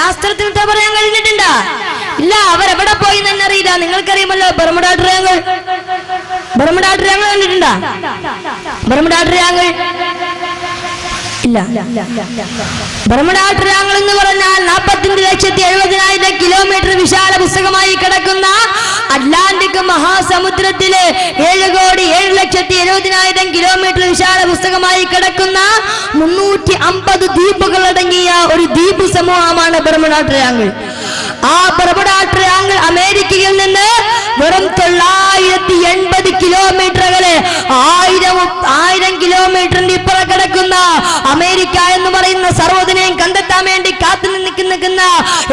ശാസ്ത്രത്തിന് പറയാൻ കഴിഞ്ഞിട്ടുണ്ടോ? ഇല്ല. അവരെവിടെ പോയി തന്നെ അറിയില്ല. നിങ്ങൾക്കറിയുമല്ലോ ബർമുഡ ട്രയാങ്കിൾ. ബർമുഡ ട്രയാങ്കിൾ കണ്ടിട്ടുണ്ടോ? ബർമുഡ ട്രയാങ്കിൾ ഇല്ല. ബർമുഡ ട്രയാങ്കിൾ എന്ന് പറഞ്ഞാൽ 45,70,000 കിലോമീറ്റർ വിശാല പുസ്തകമായി കിടക്കുന്ന അറ്റ്ലാന്റിക് മഹാസമുദ്രത്തിലെ 7,07,70,000 കിലോമീറ്റർ വിശാല പുസ്തകമായി കിടക്കുന്ന 350 ദ്വീപുകൾ അടങ്ങിയ ഒരു ദ്വീപ് സമൂഹമാണ് ബർമുഡ ട്രയാങ്കിൾ. ആ ബർമുഡ ട്രയാങ്കിൾ അമേരിക്കയിൽ നിന്ന് വെറും 980 കിലോമീറ്റർ അകലെ 1000 കിലോമീറ്ററിന്റെ ഇപ്പുറം കിടക്കുന്ന അമേരിക്ക എന്ന് പറയുന്ന സർവ്വതിനെയും കണ്ടെത്താൻ വേണ്ടി കാത്തു നിൽക്കുന്ന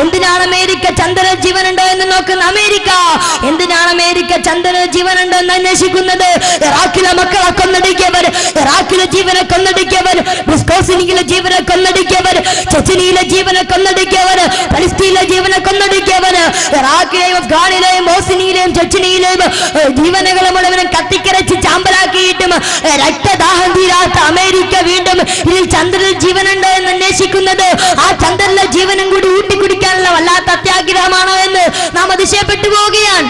എന്തിനാണ് അമേരിക്ക ചന്ദ്രന് ജീവനുണ്ടോ എന്ന് നോക്കുന്ന അമേരിക്ക, എന്തിനാണ് അമേരിക്ക ചന്ദ്രന് ജീവനുണ്ടോ എന്ന് അന്വേഷിക്കുന്നത്? ഇറാഖിലെ മക്കളെ കൊന്നടിക്കവർ, ഇറാഖിലെ ജീവനെ കൊന്നടിക്കവർ, വിസ്കോസിനിയിലെ ജീവനെ കൊന്നടിക്കവർ, ചെച്ചനിയിലെ ജീവനെ കൊന്നടിക്കവർ, പലസ്തീനിലെ ജീവനെ കൊന്നടിക്കവർ, ഇറാഖിലെയും അഫ്ഗാനിലെയും ബോസ്നിയയിലെയും ചെച്ചനിയിലെയും ജീവനുകളെ മുഴുവനും കത്തിക്കരച്ച് ചാമ്പലാക്കിയിട്ടും രക്തദാഹം തീരാത്ത അമേരിക്ക വീണ്ടും ഇതിൽ ചന്ദ്രനിൽ ജീവനുണ്ടോ എന്ന് അന്വേഷിക്കുന്നത് ആ ചന്ദ്രനിലെ ജീവനും കൂടി ഊട്ടിക്കുടിക്കാനുള്ള വല്ലാത്ത അത്യാഗ്രഹമാണോ എന്ന് നാം അതിശയപ്പെട്ടു പോവുകയാണ്.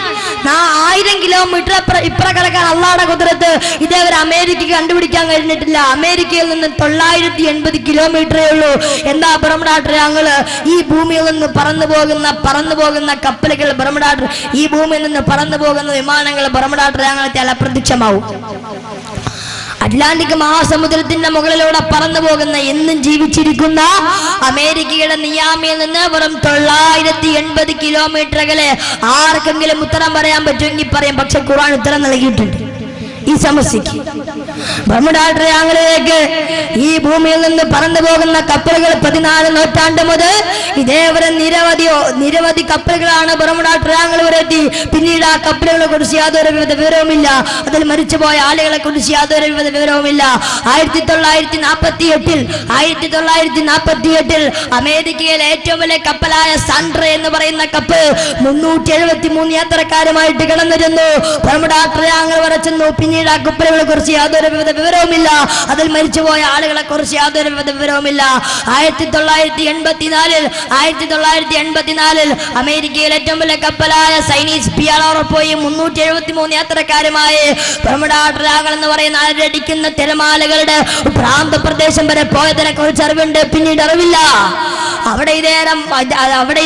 1000 കിലോമീറ്റർ ഇപ്പുറം കിടക്കാൻ അള്ളാഹുവിന്റെ ഖുദ്റത്ത് ഇതേവരെ അമേരിക്കക്ക് കണ്ടുപിടിക്കാൻ കഴിഞ്ഞിട്ടില്ല. അമേരിക്കയിൽ നിന്ന് 980 കിലോമീറ്ററേ ഉള്ളൂ. എന്താ ബർമുഡ ട്രയാങ്കിൾ? ഈ ഭൂമിയിൽ നിന്ന് പറന്നു പോകുന്ന കപ്പലുകൾ ബർമുഡ, ഈ ഭൂമിയിൽ നിന്ന് പറന്നു പോകുന്ന വിമാനങ്ങൾ ബർമുഡ ട്രയാങ്കിളത്തിൽ അപ്രത്യക്ഷമാവും. അറ്റ്ലാന്റിക് മഹാസമുദ്രത്തിന്റെ മുകളിലൂടെ പറന്നു പോകുന്ന എന്നും ജീവിച്ചിരിക്കുന്ന അമേരിക്കയുടെ നിയാമിയിൽ നിന്ന് വെറും 980 കിലോമീറ്റർ അകലെ ആർക്കെങ്കിലും ഉത്തരം പറയാൻ പറ്റുമെങ്കിൽ പറയാം. പക്ഷെ ഖുർആൻ ഉത്തരം നൽകിയിട്ടുണ്ട് ഈ സമസ്യക്ക്. ബർമുഡ ട്രയാങ്കിളിലേക്ക് ഈ ഭൂമിയിൽ നിന്ന് പറന്നു പോകുന്ന കപ്പലുകൾ 14 നൂറ്റാണ്ട് മുതൽ ഇതേവരെ നിരവധി കപ്പലുകളാണ് ബർമുഡ ട്രയാങ്കിൾ വരെ എത്തി. പിന്നീട് ആ കപ്പലുകളെ കുറിച്ച് യാതൊരു വിവരവുമില്ല. അതിൽ മരിച്ചുപോയ ആളുകളെ കുറിച്ച് യാതൊരു വിവരവുമില്ല. 1948 അമേരിക്കയിലെ ഏറ്റവും വലിയ കപ്പലായ സാൻഡ്രെ എന്ന് പറയുന്ന കപ്പൽ 373 യാത്രക്കാരുമായിട്ട് കിടന്നിരുന്നു. ബർമുഡ ട്രയാങ്കിൾ വരെ ചെന്നു. പിന്നീട് ആ കപ്പലുകളെ കുറിച്ച് യാതൊരു വിവരവുമില്ല. അതിൽ മരിച്ചുപോയ ആളുകളെ കുറിച്ച് യാതൊരു വിവരവുമില്ല. 1984 അമേരിക്കയിലെ ഏറ്റവും വലിയ കപ്പലായ സൈനീസ് പിയാറോ പോയി 373 യാത്രക്കാരുമായി ബർമുഡ ട്രയാങ്കിൾ എന്ന് പറയുന്ന അടിക്കുന്ന തിരമാലകളുടെ പ്രാന്തപ്രദേശം വരെ പോയതിനെ കുറിച്ച് അറിവുണ്ട്. പിന്നീട് അറിവില്ല. അവിടെ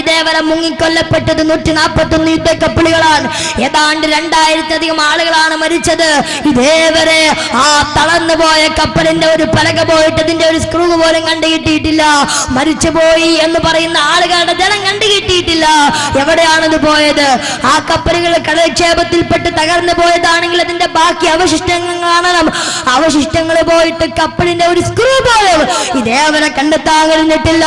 ഇതേവരെ മുങ്ങിക്കൊല്ലപ്പെട്ടത് 141 യുദ്ധക്കപ്പലുകളാണ്. ഏതാണ്ട് 2000-ലധികം ആളുകളാണ് മരിച്ചത്. ഇതേവരെ ആ തളർന്നു പോയ കപ്പലിന്റെ ഒരു പലക പോയിട്ട് അതിന്റെ ഒരു സ്ക്രൂ പോലും കണ്ടുകിട്ടിയിട്ടില്ല. മരിച്ചുപോയി എന്ന് പറയുന്ന ആളുകളുടെ ജനം കണ്ടുകിട്ടിയിട്ടില്ല. എവിടെയാണത് പോയത്? ആ കപ്പലുകൾ കടൽക്ഷേപത്തിൽപ്പെട്ട് തകർന്നു പോയതാണെങ്കിൽ അതിന്റെ ബാക്കി അവശിഷ്ടങ്ങൾ കാണണം. അവശിഷ്ടങ്ങൾ പോയിട്ട് കപ്പലിന്റെ ഒരു സ്ക്രൂ പോലും ഇതേവരെ കണ്ടെത്താൻ കഴിഞ്ഞിട്ടില്ല.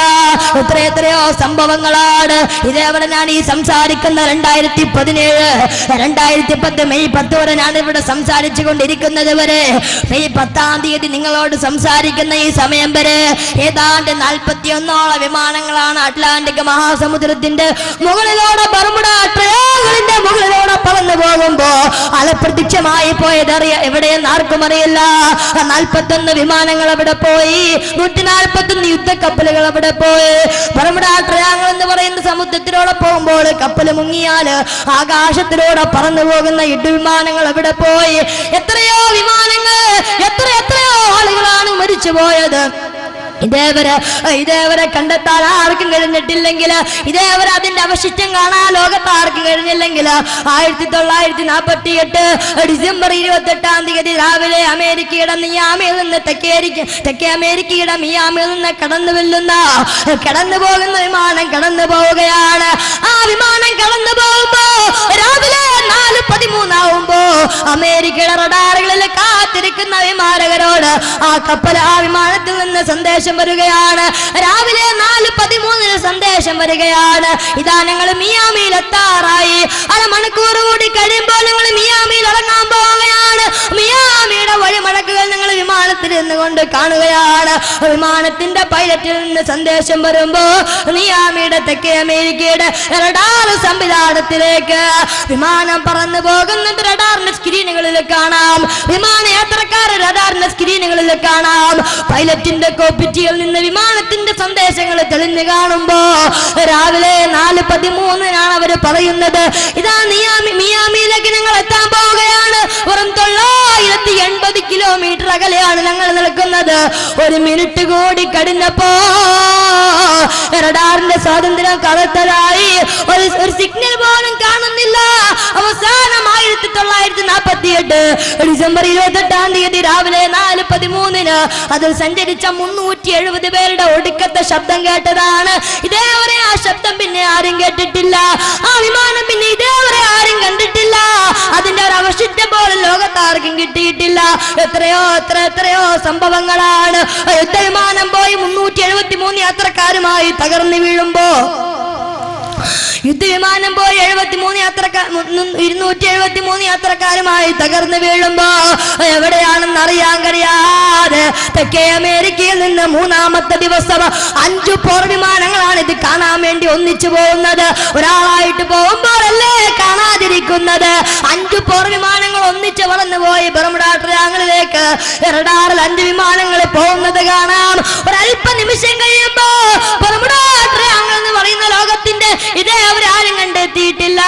എത്രയോ സംഭവങ്ങളാണ് ഇതേവരെ ഞാൻ ഈ സംസാരിക്കുന്ന 2010 മെയ് 10 വരെ ഞാൻ ഇവിടെ സംസാരിച്ചു കൊണ്ടിരിക്കുന്നത് വരെ, മെയ് 10-ാം തീയതി നിങ്ങളോട് സംസാരിക്കുന്ന ഈ സമയം വരെ ഏതാണ്ട് 41ഓളം വിമാനങ്ങളാണ് അറ്റ്ലാന്റിക് മഹാസമുദ്രത്തിന്റെ മുകളിലൂടെ ബർമുഡ ട്രയാങ്കിളിന്റെ മുകളിലൂടെ പറന്നു പോകുമ്പോ അലപ്രത്യക്ഷമായി പോയത് എവിടെയെന്ന് ആർക്കും അറിയില്ല. 41 വിമാനങ്ങൾ അവിടെ പോയി, 141 യുദ്ധക്കപ്പലുകൾ അവിടെ പോയി. ബർമുഡ ട്രയാങ്കിൾ എന്ന് പറയുന്ന സമുദ്രത്തിലൂടെ പോകുമ്പോൾ കപ്പൽ മുങ്ങിയാൽ ആകാശത്തിലൂടെ പറന്നു പോകുന്ന യുദ്ധവിമാനങ്ങൾ അവിടെ പോയി. എത്രയോ വിമാനങ്ങൾ, എത്രയോ ആളുകളാണ് മരിച്ചു പോയത്. ഇതേവരെ കണ്ടെത്താൻ ആർക്കും കഴിഞ്ഞിട്ടില്ലെങ്കിൽ, ഇതേവരെ അതിന്റെ അവശിഷ്ടം കാണാൻ ലോകത്ത് ആർക്കും കഴിഞ്ഞില്ലെങ്കിൽ 1948 ഡിസംബർ 28-ാം തീയതി രാവിലെ അമേരിക്കയുടെ മിയാമിയിൽ നിന്ന് തെക്കേ അമേരിക്കയുടെ മിയാമിയിൽ നിന്ന് കടന്നു പോകുന്ന വിമാനം കടന്നു പോവുകയാണ്. ആ വിമാനം കടന്നു പോകുമ്പോ രാവിലെ 4:13 ആവുമ്പോ അമേരിക്കയുടെ റഡാറുകളിൽ കാത്തിരിക്കുന്ന വിമാനകരോട് ആ വിമാനത്തിൽ നിന്ന് സന്ദേശം വരികയാണ്. രാവിലെ 4:13 സന്ദേശം വരികയാണ്. ഇതാ ഞങ്ങൾ മിയാമിയിൽ എത്താറായി. അരമണിക്കൂർ കൂടി കഴിയുമ്പോൾ ഞങ്ങൾ മിയാമിയിൽ ഇറങ്ങാൻ പോവുകയാണ്. മിയാമിയുടെ വഴിമടക്കുകൾ ഞങ്ങൾ വിമാനത്തിൽ നിന്നുകൊണ്ട് കാണുകയാണ്. വിമാനത്തിന്റെ പൈലറ്റിൽ നിന്ന് സന്ദേശം വരുമ്പോ മിയാമിയുടെ തെക്കേ അമേരിക്കയുടെ റഡാർ സംവിധാനത്തിലേക്ക് വിമാനം പറന്നു പോകുന്നത് റഡാറിന്റെ സ്ക്രീനുകളിൽ കാണാം. വിമാനയാത്രക്കാരെ റഡാറിന്റെ സ്ക്രീനുകളിൽ കാണാം. പൈലറ്റിന്റെ കോപ്പിറ്റിയിൽ നിന്ന് വിമാനത്തിന്റെ സന്ദേശങ്ങൾ തെളിഞ്ഞു കാണുമ്പോ കാണുമ്പോ രാവിലെ 4:13 അവര് പറയുന്നത്, ഇതാ മിയാമിയിലേക്ക് ഞങ്ങൾ എത്താൻ പോവുകയാണ്. വെറും 980 കിലോമീറ്റർ അകലെയാണ് ഞങ്ങൾ നിൽക്കുന്നത്. 1 മിനിറ്റ് കൂടി കഴിഞ്ഞപ്പോ റഡാറിന്റെ സ്വാതന്ത്ര്യം കറുത്തതായി. ഒരു സിഗ്നൽ പോലും കാണുന്നില്ല. അവസാനം 1948 ഡിസംബർ 28 രാവിലെ 4:13 അതിൽ സഞ്ചരിച്ച 370 പേരുടെ ഒടുക്കത്തെ ശബ്ദം കേട്ടതാണ്. ഇതേവരെ ആ ശബ്ദം പിന്നെ ആരും കേട്ടിട്ടില്ല. ആ വിമാനം പിന്നെ ഇതേവരെ ആരും കണ്ടിട്ടില്ല. അതിന്റെ ഒരു അവശിഷ്ടം പോലും ലോകത്താർക്കും കിട്ടിയിട്ടില്ല. എത്രയോ സംഭവങ്ങളാണ്. യുദ്ധവിമാനം പോയി 373 യാത്രക്കാരുമായി തകർന്നു വീഴുമ്പോ, യുദ്ധവിമാനം പോയി 273 യാത്രക്കാരുമായി തകർന്നു വീഴുമ്പോ എവിടെയാണെന്ന് അറിയാൻ കഴിയാതെ തെക്കേ അമേരിക്കയിൽ നിന്ന് 3-ാമത്തെ ദിവസം 5 പോർ വിമാനങ്ങളാണ് ഇത് കാണാൻ വേണ്ടി ഒന്നിച്ചു പോകുന്നത്. ഒരാളായിട്ട് പോകുമ്പോഴല്ലേ കാണാതിരിക്കുന്നത്. 5 പോർ വിമാനങ്ങൾ ഒന്നിച്ച് വളർന്നു പോയി ബർമുഡ ട്രയാങ്കിളിലേക്ക്. റഡാറിൽ 5 വിമാനങ്ങൾ പോകുന്നത് കാണാം. ഒരല്പ നിമിഷം കഴിയുമ്പോ ബർമുഡ ട്രയാങ്കിൾ എന്ന് പറയുന്ന ലോകത്തിന്റെ ഇതേ അവരാരും കണ്ടെത്തിയിട്ടില്ല.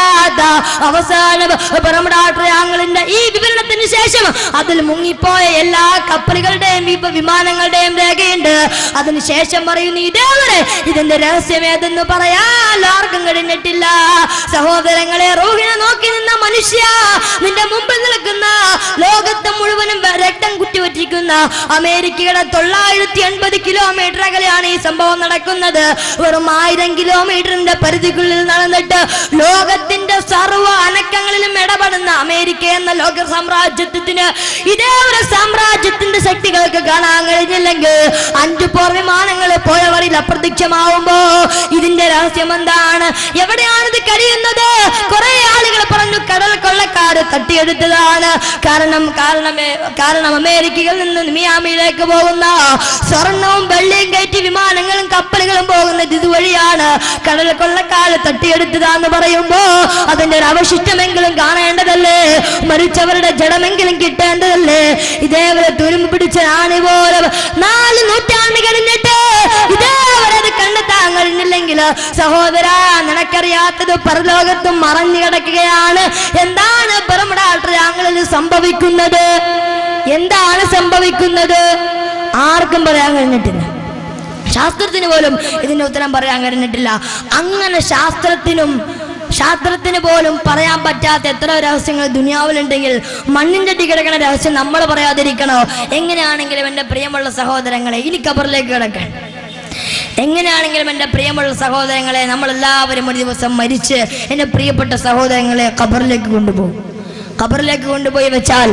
അവസാനം ബർമുഡ ട്രയാങ്കിളിന്റെ ഈ വിവരണത്തിന് ശേഷം അതിൽ മുങ്ങിപ്പോയ എല്ലാ കപ്പലുകളുടെയും വിമാനങ്ങളുടെയും രേഖയുണ്ട്. അതിനുശേഷം പറയുന്നു, ഇതേവരെ ഇതിന്റെ രഹസ്യമേതെന്ന് പറയാൻ ആർക്കും കഴിഞ്ഞിട്ടില്ല. സഹോദരങ്ങളെ, റൂഹിനെ നോക്കി നിന്ന മനുഷ്യ, നിന്റെ മുമ്പിൽ നിൽക്കുന്ന ലോകത്തെ മുഴുവനും രക്തം കുറ്റിവറ്റിക്കുന്ന അമേരിക്കയുടെ 980 കിലോമീറ്റർ അകലെയാണ് ഈ സംഭവം നടക്കുന്നത്. വെറും 1000 കിലോമീറ്ററിന്റെ പരിധിക്കുള്ളിൽ നടന്നിട്ട് ലോകത്തിന്റെ സർവ്വ അനക്കങ്ങളിലും ഇടപെടുന്ന അമേരിക്ക എന്ന ലോക സാമ്രാജ്യത്തിന് ഇതേവരെ സാമ്രാജ്യത്തിന്റെ ശക്തികൾക്ക് കാണാൻ കഴിഞ്ഞില്ലെങ്കിൽ 5 പോർ വിമാനങ്ങൾ പോയവരിൽ അപ്രത്യക്ഷമാവുമ്പോ ഇതിന്റെ രഹസ്യം എന്താണ്? എവിടെയാണിത് കഴിയുന്നത്? കുറെ ആളുകൾ പറഞ്ഞു കടൽ കൊള്ളക്കാര് തട്ടിയെടുത്തതാണ്. കാരണം അമേരിക്കയിൽ നിന്ന് മിയാമിയിലേക്ക് പോകുന്ന സ്വർണവും വെള്ളിയും കയറ്റി വിമാനങ്ങളും കപ്പലുകളും പോകുന്നത് ഇതുവഴിയാണ്. കടൽ കൊള്ളക്കാര് തട്ടിയെടുത്തതാന്ന് പറയുമ്പോ അതിന്റെ ഒരു അവശിഷ്ടമെങ്കിലും കാണേണ്ടതല്ലേ? മരിച്ചവരുടെ ജഡമെങ്കിലും കിട്ടേണ്ടതല്ലേ? ഇതേവരെ തുരുമ്പ് പിടിച്ച ആണി പോലെ 4 നൂറ്റാണ്ട് കഴിഞ്ഞിട്ട് ഇതേവരെ അത് കണ്ടെത്താൻ കഴിഞ്ഞില്ലെങ്കിൽ സഹോദര, നിനക്കറിയാത്തത് പരലോകത്തും മറഞ്ഞു കിടക്കുകയാണ്. എന്താണ് ബർമുഡ ട്രയാങ്കിളിൽ സംഭവിക്കുന്നത്? എന്താണ് സംഭവിക്കുന്നത്? ആർക്കും പറയാൻ കഴിഞ്ഞിട്ടില്ല. ശാസ്ത്രത്തിന് പോലും ഇതിന്റെ ഉത്തരം പറയാൻ കഴിഞ്ഞിട്ടില്ല. അങ്ങനെ ശാസ്ത്രത്തിന് പോലും പറയാൻ പറ്റാത്ത എത്ര രഹസ്യങ്ങൾ ദുനിയാവിലുണ്ടെങ്കിൽ മണ്ണിന്റെ അടി കിടക്കുന്ന രഹസ്യം നമ്മൾ പറയാതിരിക്കണോ? എങ്ങനെയാണെങ്കിലും എൻ്റെ പ്രിയമുള്ള സഹോദരങ്ങളെ, ഇനി ഖബറിലേക്ക് കിടക്കാൻ, എങ്ങനെയാണെങ്കിലും എൻ്റെ പ്രിയമുള്ള സഹോദരങ്ങളെ, നമ്മളെല്ലാവരും ഒരു ദിവസം മരിച്ച് എൻ്റെ പ്രിയപ്പെട്ട സഹോദരങ്ങളെ ഖബറിലേക്ക് കൊണ്ടുപോകും. ഖബറിലേക്ക് കൊണ്ടുപോയി വെച്ചാൽ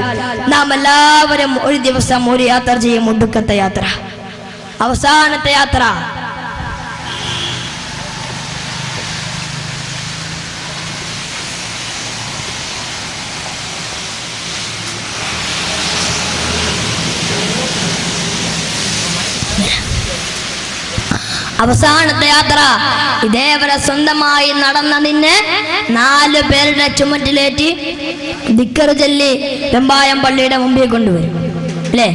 നാം എല്ലാവരും ഒരു ദിവസം ഒരു യാത്ര ചെയ്യും. ഒടുക്കത്തെ യാത്ര, അവസാനത്തെ യാത്ര. അവസാനത്തെ യാത്ര. ഇതേവരെ സ്വന്തമായി നടന്ന നിന്നെ 4 പേരുടെ ചുമറ്റിലേറ്റി ദിക്കർ ചൊല്ലി വെമ്പായം പള്ളിയുടെ മുമ്പിൽ കൊണ്ടുവരും അല്ലേ?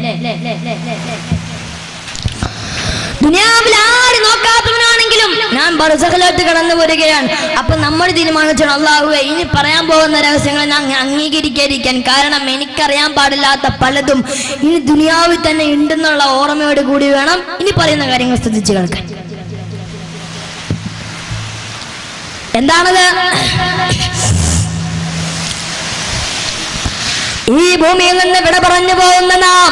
ദുനിയാവിൽ ആര് നോക്കാത്തവനാണെങ്കിലും ഞാൻ ബർസഖിലോട്ട് കടന്നു വരികയാണ്. അപ്പൊ നമ്മൾ തീരുമാനിച്ചു, അല്ലാഹുവേ, ഇനി പറയാൻ പോകുന്ന രഹസ്യങ്ങൾ ഞാൻ അംഗീകരിക്കാതിരിക്കാൻ. കാരണം എനിക്കറിയാൻ പാടില്ലാത്ത പലതും ഇനി ദുനിയാവിൽ തന്നെ ഉണ്ടെന്നുള്ള ഓർമ്മയോട് കൂടി വേണം ഇനി പറയുന്ന കാര്യങ്ങൾ ശ്രദ്ധിച്ചു കേൾക്കാൻ. എന്താണത്? ഈ ഭൂമിയിൽ നിന്ന് വിട പറഞ്ഞു പോകുന്ന നാം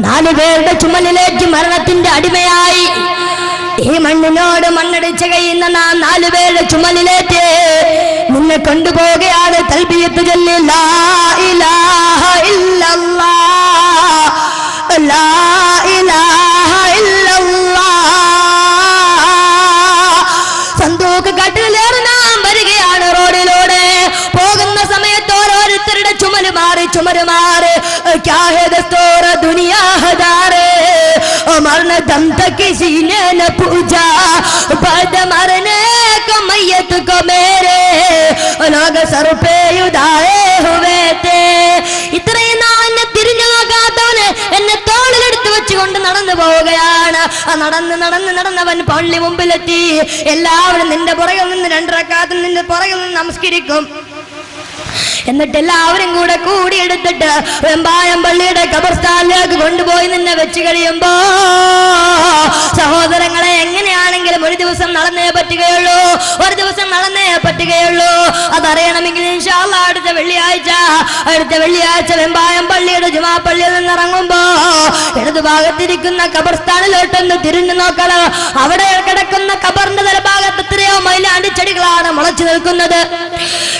4 പേരുടെ ചുമലിലേക്ക് മരണത്തിന്റെ അടിമയായി ഈ മണ്ണിനോട് മണ്ണടിച്ച് കഴിയുന്ന നാം 4 പേരുടെ ചുമലിലേക്ക് നിന്നെ കൊണ്ടുപോവുകയാണ്. തൽബിയത്ത് ചൊല്ലി ലാ ഇലാഹ ഇല്ലല്ലാഹ്, ലാ ഇലാഹ ഇല്ലല്ലാഹ്. സന്തൂക്ക് കട്ടിലേറി നാം വരികയാണ്. റോഡിലൂടെ പോകുന്ന സമയത്ത് ഓരോരുത്തരുടെ ചുമല് മാറി ക്യാ ഹേ ദസ്തൂർ ദുനിയാ ഹദാരെ मरने दम तक किसी ने न पूछा बाद मरने को मैयत को मेरे लोग सर पे उठाए हुए थे. ഇത്രയും നാൾ എന്നെ തിരിഞ്ഞു നോക്കാത്തവന് എന്നെ തോളിലെടുത്ത് വെച്ചുകൊണ്ട് നടന്നു പോവുകയാണ്. നടന്നവൻ പള്ളി മുമ്പിലെത്തി. എല്ലാവരും നിന്റെ പുറകിൽ നിന്ന് 2 റക്അത്ത് നിന്റെ പുറകിൽ നിന്ന് നമസ്കരിക്കും. എന്നിട്ട് എല്ലാവരും കൂടെ കൂടിയെടുത്തിട്ട് വെമ്പായം പള്ളിയുടെ ഖബർസ്ഥാനിലേക്ക് കൊണ്ടുപോയി നിന്നെ വെച്ച് കഴിയുമ്പോ സഹോദരങ്ങളെ, എങ്ങനെയാണെങ്കിലും ഒരു ദിവസം നടന്നേ പറ്റുകയുള്ളൂ. അതറിയണമെങ്കിൽ ഇൻഷാ അല്ലാഹ് അടുത്ത വെള്ളിയാഴ്ച വെമ്പായം പള്ളിയുടെ ജുമാ പള്ളിയിൽ നിന്ന് ഇറങ്ങുമ്പോ ഇടതുഭാഗത്തിരിക്കുന്ന ഖബർസ്ഥാനിലോട്ടൊന്ന് തിരിഞ്ഞു നോക്കണം. അവിടെ കിടക്കുന്ന ഖബറിന്റെ തലഭാഗത്ത് എത്രയോ മൈലാണ്ടി ചെടികളാണ് മുളച്ചു നിൽക്കുന്നത്.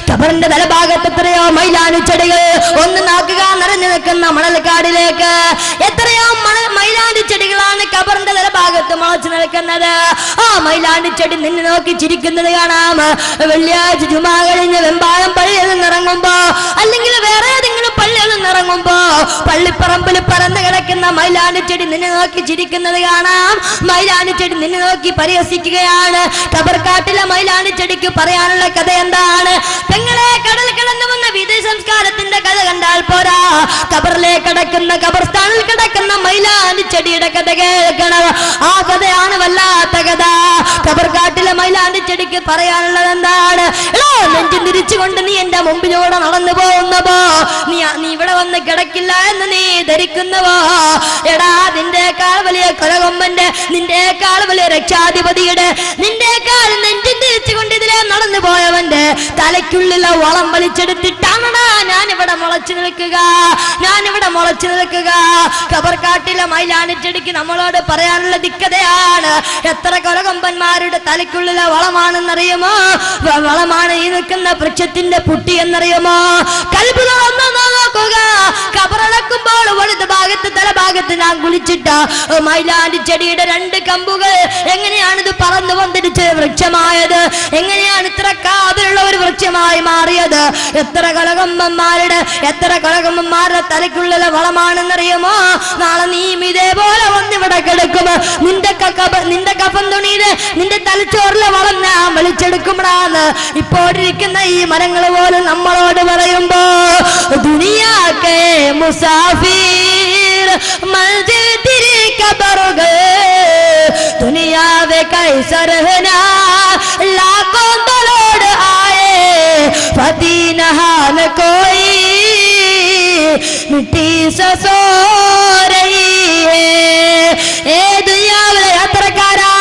ഖബറിന്റെ തലഭാഗത്ത് എത്രയോ മൈലാണ്ടി ചെടികൾ. ഒന്ന് നോക്കുക, നിറഞ്ഞു നിൽക്കുന്ന മണൽക്കാടിലേക്ക് എത്രയോ മൈലാണ്ടി ചെടികളാണ് ഖബറിന്റെ തലഭാഗത്ത് മുളച്ചു നിൽക്കുന്നത്. ആ മൈലാണ്ടി ചെടി നിന്നെ നോക്കി ചിരിക്കുന്നത് കാണാം. വെള്ളിയാഴ്ച ജുമാ കഴിഞ്ഞ് വെമ്പായം പള്ളിയിൽ നിന്നിറങ്ങുമ്പോ, അല്ലെങ്കിൽ വേറെ ഏതെങ്കിലും പള്ളിയിൽ നിന്നിറങ്ങുമ്പോ പള്ളിപ്പറമ്പിൽ പറന്ന് കിടക്കുന്ന മൈലാണ്ടി ചെടി നിന്നെ നോക്കി ചിരിക്കുന്നത് കാണാം. മൈലാണ്ടി ചെടി നിന്നെ നോക്കി പരിഹസിക്കുകയാണ്. ഖബർക്കാട്ടിലെ മൈലാണ്ടി ചെടിക്ക് പറയാനുള്ള കഥ എന്താണ്? പെങ്ങളെ, കടൽ കിടന്നു വന്ന വിദേശ സംസ്കാരത്തിന്റെ കഥ കണ്ടാൽ പോരാ, ഖബറിലേക്ക് കിടക്കുന്ന ഖബർസ്ഥാനിൽ കിടക്കുന്ന മൈലാണ്ടി ചെടിയുടെ കഥ കേൾക്കണം. ആ കഥയാണ് വല്ലാത്ത കഥ. ഖബർക്കാട്ടിലെ മൈലാണ്ടി ചെടിക്ക് പറയാനുള്ളത് എന്താണ്? നെഞ്ചും തിരിച്ചുകൊണ്ട് നീ എന്റെ മുമ്പിലൂടെ നടന്നു പോകുന്നവോ, നീ ഇവിടെ വന്ന് കിടക്കില്ല എന്ന് നീ ധരിക്കുന്നവോ, എടാ നിന്റെക്കാൾ വലിയ കൊലകൊമ്പന്റെ, നിന്റെക്കാൾ വലിയ രക്ഷാധിപതിയുടെ, നിന്റെക്കാൾ നെഞ്ചും തിരിച്ചുകൊണ്ട് ഇതിലെ നടന്നു പോയവന്റെ തലയ്ക്കുള്ളിലെ വളം വലിച്ചെടുത്തിട്ടാണടാ ഞാനിവിടെ മുളച്ചു നിൽക്കുക. ഖബർക്കാട്ടിലെ മൈലാണ്ടി ചെടിക്ക് നമ്മളോട് പറയാനുള്ള ദിക്കതയാണ്. എത്ര കൊലകൊമ്പന്മാരുടെ തലയ്ക്കുള്ളിലെ വളമാണെന്നറിയുമോ? വളമാണ് ഈ നിൽക്കുന്ന വൃക്ഷത്തിന്റെ പുട്ടി എന്നറിയുമോ? കൽബ് തുറന്ന് നോക്കുക. ഖബറടക്കുമ്പോൾ വലത് ഭാഗത്ത് തലഭാഗത്ത് ഞാൻ കുളിച്ചിട്ട മൈലാണ്ടി ചെടിയുടെ 2 കമ്പുകൾ എങ്ങനെയാണിത് പറന്നു വന്നിരിച്ച് വൃക്ഷമായത്? എങ്ങനെയാണ് ഇത്ര കാതിലുള്ള ഒരു വൃക്ഷമായി മാറിയത്? എത്ര കൊലകൊമ്പന്മാരുടെ തലയ്ക്കുള്ളിലെ വളമാണെന്നറിയുമോ? നാളെ നീയും ഇതേപോലെ വന്നിവിടെ കിടക്കും. നിന്റെ കഫൻ തുണിയില് നിന്റെ തലച്ചോറിലെ വളം ഞാൻ വലിച്ചെടുക്കുമ്പോഴാണ് ഇപ്പോഴിരിക്കുന്ന ഈ മരങ്ങൾ പോലും നമ്മളോട് പറയുമ്പോ, ദുനിയാക്കെ മുസാഫിർ മൻസിൽ തിരി ഖബറുകൾ ദുനിയാവെ കൈസർ ഹനാ लाखों दलोड़ आए फदीन हाल कोई मिट्टी से सो रही है. ए ദുനിയാവിലെ യാത്രക്കാരാ,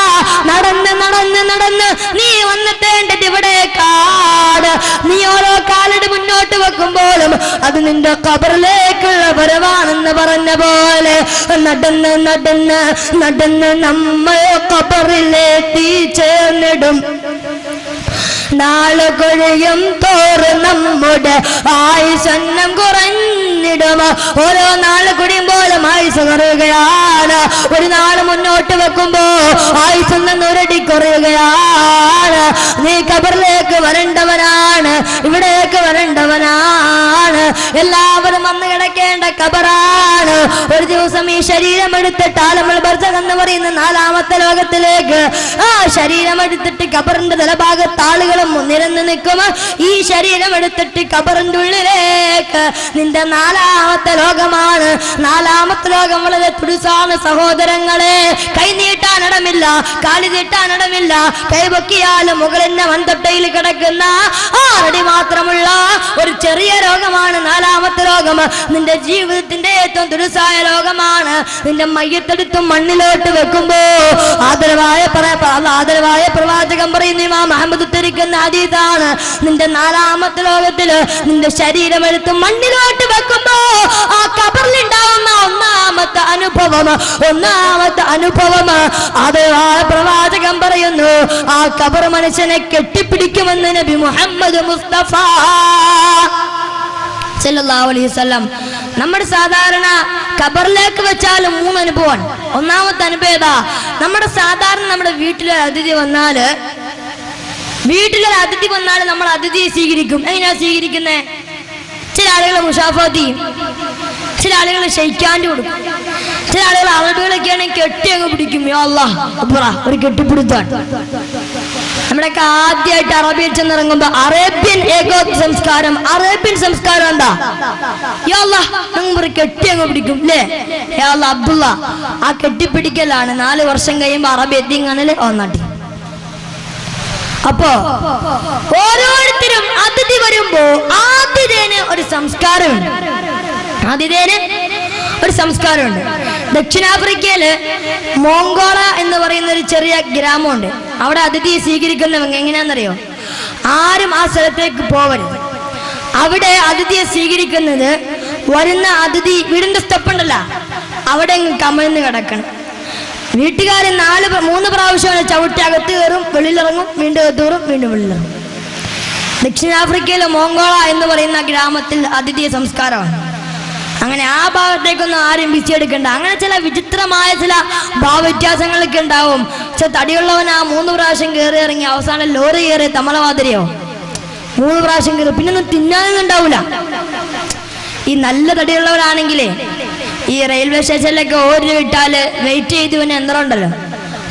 നടന്ന് നീ വന്നിട്ടേണ്ടത് ഇവിടെ കാട്. നീ ഓരോ കാലടി മുന്നോട്ട് വെക്കുമ്പോഴും അത് നിന്റെ ഖബറിലേക്കുള്ള വരവാണെന്ന് പറഞ്ഞ പോലെ നടന്ന് നമ്മൾ ഖബറിലെത്തിച്ചേർന്നിടും. നാളെ കൊഴിയും തോറും നമ്മുടെ ആയുസന്നം കുറഞ്ഞിടും. ഓരോ നാള് കുടിയുമ്പോഴും ആയുസ് കുറയുകയാണ്. ഒരു നാള് മുന്നോട്ട് വെക്കുമ്പോ ആയുസെന്ന് ഉരടി കുറയുകയാണ്. നീ ഖബറിലേക്ക് വരേണ്ടവനാണ്, ഇവിടേക്ക് വരേണ്ടവനാണ്. എല്ലാവരും വന്ന് കിടക്കേണ്ട ഖബറാണ്. ഒരു ദിവസം ഈ ശരീരം എടുത്തിട്ട് ആലമുൽ ബർസഖ് എന്ന് പറയുന്ന 4ാമത്തെ ലോകത്തിലേക്ക് ആ ശരീരം എടുത്തിട്ട് ഖബറിന്റെ തലഭാഗത്ത് ആളുകൾ നിരന്ന് നിൽക്കും. ഈ ശരീരം എടുത്തിട്ട് ഖബറിന്റെ ഉള്ളിലേക്ക് നിന്റെ 4ാമത്തെ ലോകമാണ്. 4ാമത്തെ ലോകം വളരെ തുടുസാണ് സഹോദരങ്ങളെ. കൈ നീട്ടാനിടമില്ല, കാലി നീട്ടാനിടമില്ല. കൈപൊക്കിയാലും മുകളിന്റെ വൻതൊട്ടയിൽ കിടക്കുന്ന 6 അടി മാത്രമുള്ള ഒരു ചെറിയ രോഗമാണ് 4ാമത്തെ ലോകം. നിന്റെ ജീവിതത്തിന്റെ ഏറ്റവും തുടുസായ ലോകമാണ്. നിന്റെ മയ്യത്തെടുത്തും മണ്ണിലോട്ട് വെക്കുമ്പോ ആദരവായ പ്രവാചകൻ പറയുന്ന ഇമാം അഹ്മദ് ഉദ്ധരിക്കുന്ന ഹദീസാണ്, നിന്റെ 4ാമത്തെ ലോകത്തില് നിന്റെ ശരീരം എടുത്ത് മണ്ണിലോട്ട് വെക്കുമ്പോ ആ ഖബറിലുണ്ടാവുന്ന ഒന്നാമത്തെ അനുഭവം ആദരവായ പ്രവാചകൻ പറയുന്നു, ആ ഖബർ മനുഷ്യനെ കെട്ടിപ്പിടിക്കുമെന്ന് നബി മുഹമ്മദ് മുസ്തഫ സല്ലല്ലാഹു അലൈഹി വസല്ലം. നമ്മുടെ സാധാരണ ഖബറിലേക്ക് വെച്ചാലും 3 അനുഭവമാണ്. ഒന്നാമത്തെ അനുഭവം ഏതാ? നമ്മുടെ വീട്ടിലൊരു അതിഥി വന്നാൽ നമ്മൾ അതിഥിയെ സ്വീകരിക്കും. എങ്ങനെയാ സ്വീകരിക്കുന്നേ? ചില ആളുകൾ മുസാഫത്ത് ചെയ്യും, ചില ആളുകൾ ഷെയ്ക്കാൻഡ് കൊടുക്കും, ചില ആളുകൾ അറബികളൊക്കെയാണെങ്കിൽ കെട്ടി അങ്ങ് പിടിക്കും. യാ അല്ലാഹ് ഒരു കെട്ടിപ്പിടുത്താണ്. നമ്മുടെയൊക്കെ ആദ്യമായിട്ട് അറബിയിൽ ചെന്നിറങ്ങുമ്പോ അറേബ്യൻ അറേബ്യൻ സംസ്കാരം എന്താ? കെട്ടി അങ്ങ് പിടിക്കും അല്ലേ? അബ്ദുള്ള ആ കെട്ടിപ്പിടിക്കലാണ്. 4 വർഷം കഴിയുമ്പോ അറബി എത്തിങ്ങാനല്ലേ ഒന്നാട്ടി. അപ്പോ ഓരോരുത്തരും അതിഥി വരുമ്പോ ആതിഥേന് ഒരു സംസ്കാരമുണ്ട്. ദക്ഷിണാഫ്രിക്കയില് മോങ്കോള എന്ന് പറയുന്ന ഒരു ചെറിയ ഗ്രാമമുണ്ട്. അവിടെ അതിഥിയെ സ്വീകരിക്കുന്നവங்க എങ്ങനെയാണെന്നറിയോ? ആരും ആ സ്ഥലത്തേക്ക് പോവരുത്. അവിടെ അതിഥിയെ സ്വീകരിക്കുന്നത് വരുന്ന അതിഥി വീടിന്റെ സ്റ്റെപ്പ് ഉണ്ടല്ലോ, അവിടെ കമിഴ്ന്ന് കിടക്കണം. വീട്ടുകാരൻ 3 പ്രാവശ്യം ചവിട്ടി അകത്ത് കയറും, വെളിയിലിറങ്ങും, വീണ്ടും അകത്ത് കയറും, വീണ്ടും വെളിയിലിറങ്ങും. ദക്ഷിണാഫ്രിക്കയിലെ മോങ്കോള എന്ന് പറയുന്ന ഗ്രാമത്തിൽ അതിഥിയ സംസ്കാരമാണ്. അങ്ങനെ ആ ഭാഗത്തേക്കൊന്നും ആരും വിസിയെടുക്കണ്ട. അങ്ങനെ ചില വിചിത്രമായ ചില ഭാവവ്യത്യാസങ്ങളൊക്കെ ഉണ്ടാവും. തടിയുള്ളവൻ ആ 3 പ്രാവശ്യം കയറി ഇറങ്ങി അവസാനം ലോറി കയറി തമളമാതിരിയോ 3 പ്രാവശ്യം കയറി പിന്നൊന്നും തിന്നാനൊന്നും ഉണ്ടാവൂല. ഈ നല്ല തടിയുള്ളവരാണെങ്കിലേ ഈ റെയിൽവേ സ്റ്റേഷനിലൊക്കെ ഓടി വിട്ടാല് വെയിറ്റ് ചെയ്ത് പിന്നെ യന്ത്രം ഉണ്ടല്ലോ,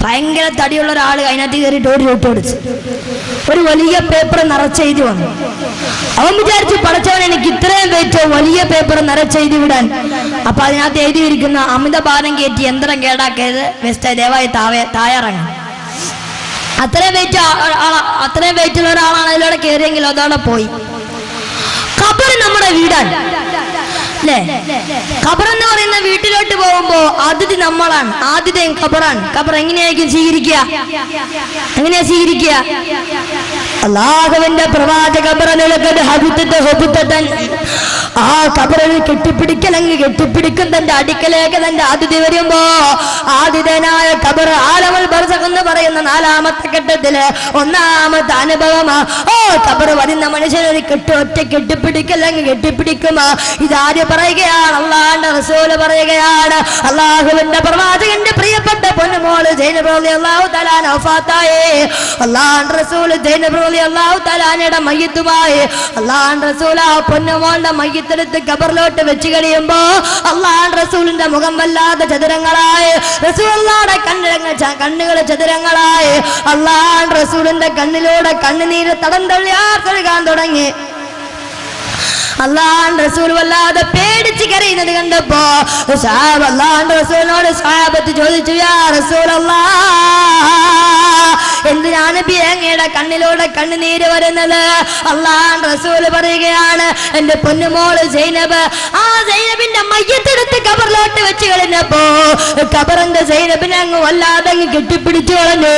ഭയങ്കര തടിയുള്ള ഒരാൾ അതിനകത്ത് കയറിയിട്ട് ഒരു റൂട്ട് കൊടുത്തു. ഒരു വലിയ പേപ്പർ നിറച്ചെഴുതി വന്നു. അവൻ വിചാരിച്ചു, പഠിച്ചവൻ എനിക്ക് ഇത്രയും വെയിറ്റോ വലിയ പേപ്പർ നിറച്ചെഴുതി വിടാൻ. അപ്പൊ അതിനകത്ത് എഴുതിയിരിക്കുന്ന അമിതഭാരം കയറ്റി യന്ത്രം കേടാക്കിയത് വെസ്റ്റ് ദയവായി തായാറങ്ങാൻ. അത്രയും വെയിറ്റുള്ള ഒരാളാണ് അതിലൂടെ കയറിയെങ്കിൽ അതോടെ പോയി. ഖബർ നമ്മുടെ വീടാണ് അല്ലേ? ഖബർ എന്ന് പറയുന്ന വീട്ടിലോട്ട് പോകുമ്പോ അതിഥി നമ്മളാണ്, ആതിഥേയം ഖബറാണ്. ഖബർ എങ്ങനെയായിരിക്കും സ്വീകരിക്കുക? അല്ലാഹുവിന്റെ പ്രവാചക ആ ഖബറിൽ കെട്ടിപ്പിടിക്കും തന്റെ അടുക്കലേക്ക് തന്റെ അതിഥി വരുമ്പോ ആതിഥേയനായ ഖബർ ആലമുൽ ബർസഖ് എന്ന് പറയുന്ന 4ാമത്തെ ഘട്ടത്തില് 1ാമത്തെ അനുഭവമാ. ഖബർ വരുന്ന മനുഷ്യനൊരു ഒറ്റ കെട്ടിപ്പിടിക്കുമോ? ഇതാദ്യം പറയുകയാണ് അള്ളാഹുവിന്റെ റസൂല് പറയുകയാണ്. അള്ളാഹുവിന്റെ പ്രവാചകന്റെ പ്രിയപ്പെട്ട പൊന്നുമോള് സൈനബ് റളിയല്ലാഹു തആല വഫാത്തായി. അള്ളാഹുവിന്റെ റസൂല് സൈനബ് റളിയല്ലാഹു തആലയുടെ മയ്യിത്തുമായി അള്ളാഹുവിന്റെ റസൂൽ ആ പൊന്നുമോളുടെ മയ്യിത്തെടുത്ത് ഖബറിലോട്ട് വെച്ച് കഴിയുമ്പോ അള്ളാഹുവിന്റെ റസൂലിന്റെ മുഖം വല്ലാതെ ചതുരങ്ങളായി, റസൂലുള്ളാഹിയുടെ കണ്ണുകൾ ചതുരങ്ങളായി. അള്ളാഹുവിന്റെ റസൂലിന്റെ കണ്ണിലൂടെ കണ്ണുനീര് തടം തള്ളിയാൻ തുടങ്ങി. അള്ളാഹുവിന്റെ റസൂൽ വല്ലാതെ പേടിച്ച് കരയുന്നത് കണ്ടപ്പോ അള്ളാഹുവിന്റെ റസൂലിനോട് സ്വഹാബത്ത് ചോദിച്ചു, യാ റസൂലല്ലാഹ്, എന്തിനാണ് അങ്ങയുടെ കണ്ണിലൂടെ കണ്ണുനീര് വരുന്നത്? അള്ളാഹുവിന്റെ റസൂല് പറയുകയാണ്, എന്റെ പൊന്നുമോള് സൈനബ്, ആ സൈനബിന്റെ മയ്യത്തെടുത്ത് ഖബറിലോട്ട് വെച്ച് കളഞ്ഞപ്പോ ഖബറിന്റെ സൈനബിനെ അങ്ങ് വല്ലാതെ അങ്ങ് കെട്ടിപ്പിടിച്ചു കളഞ്ഞു.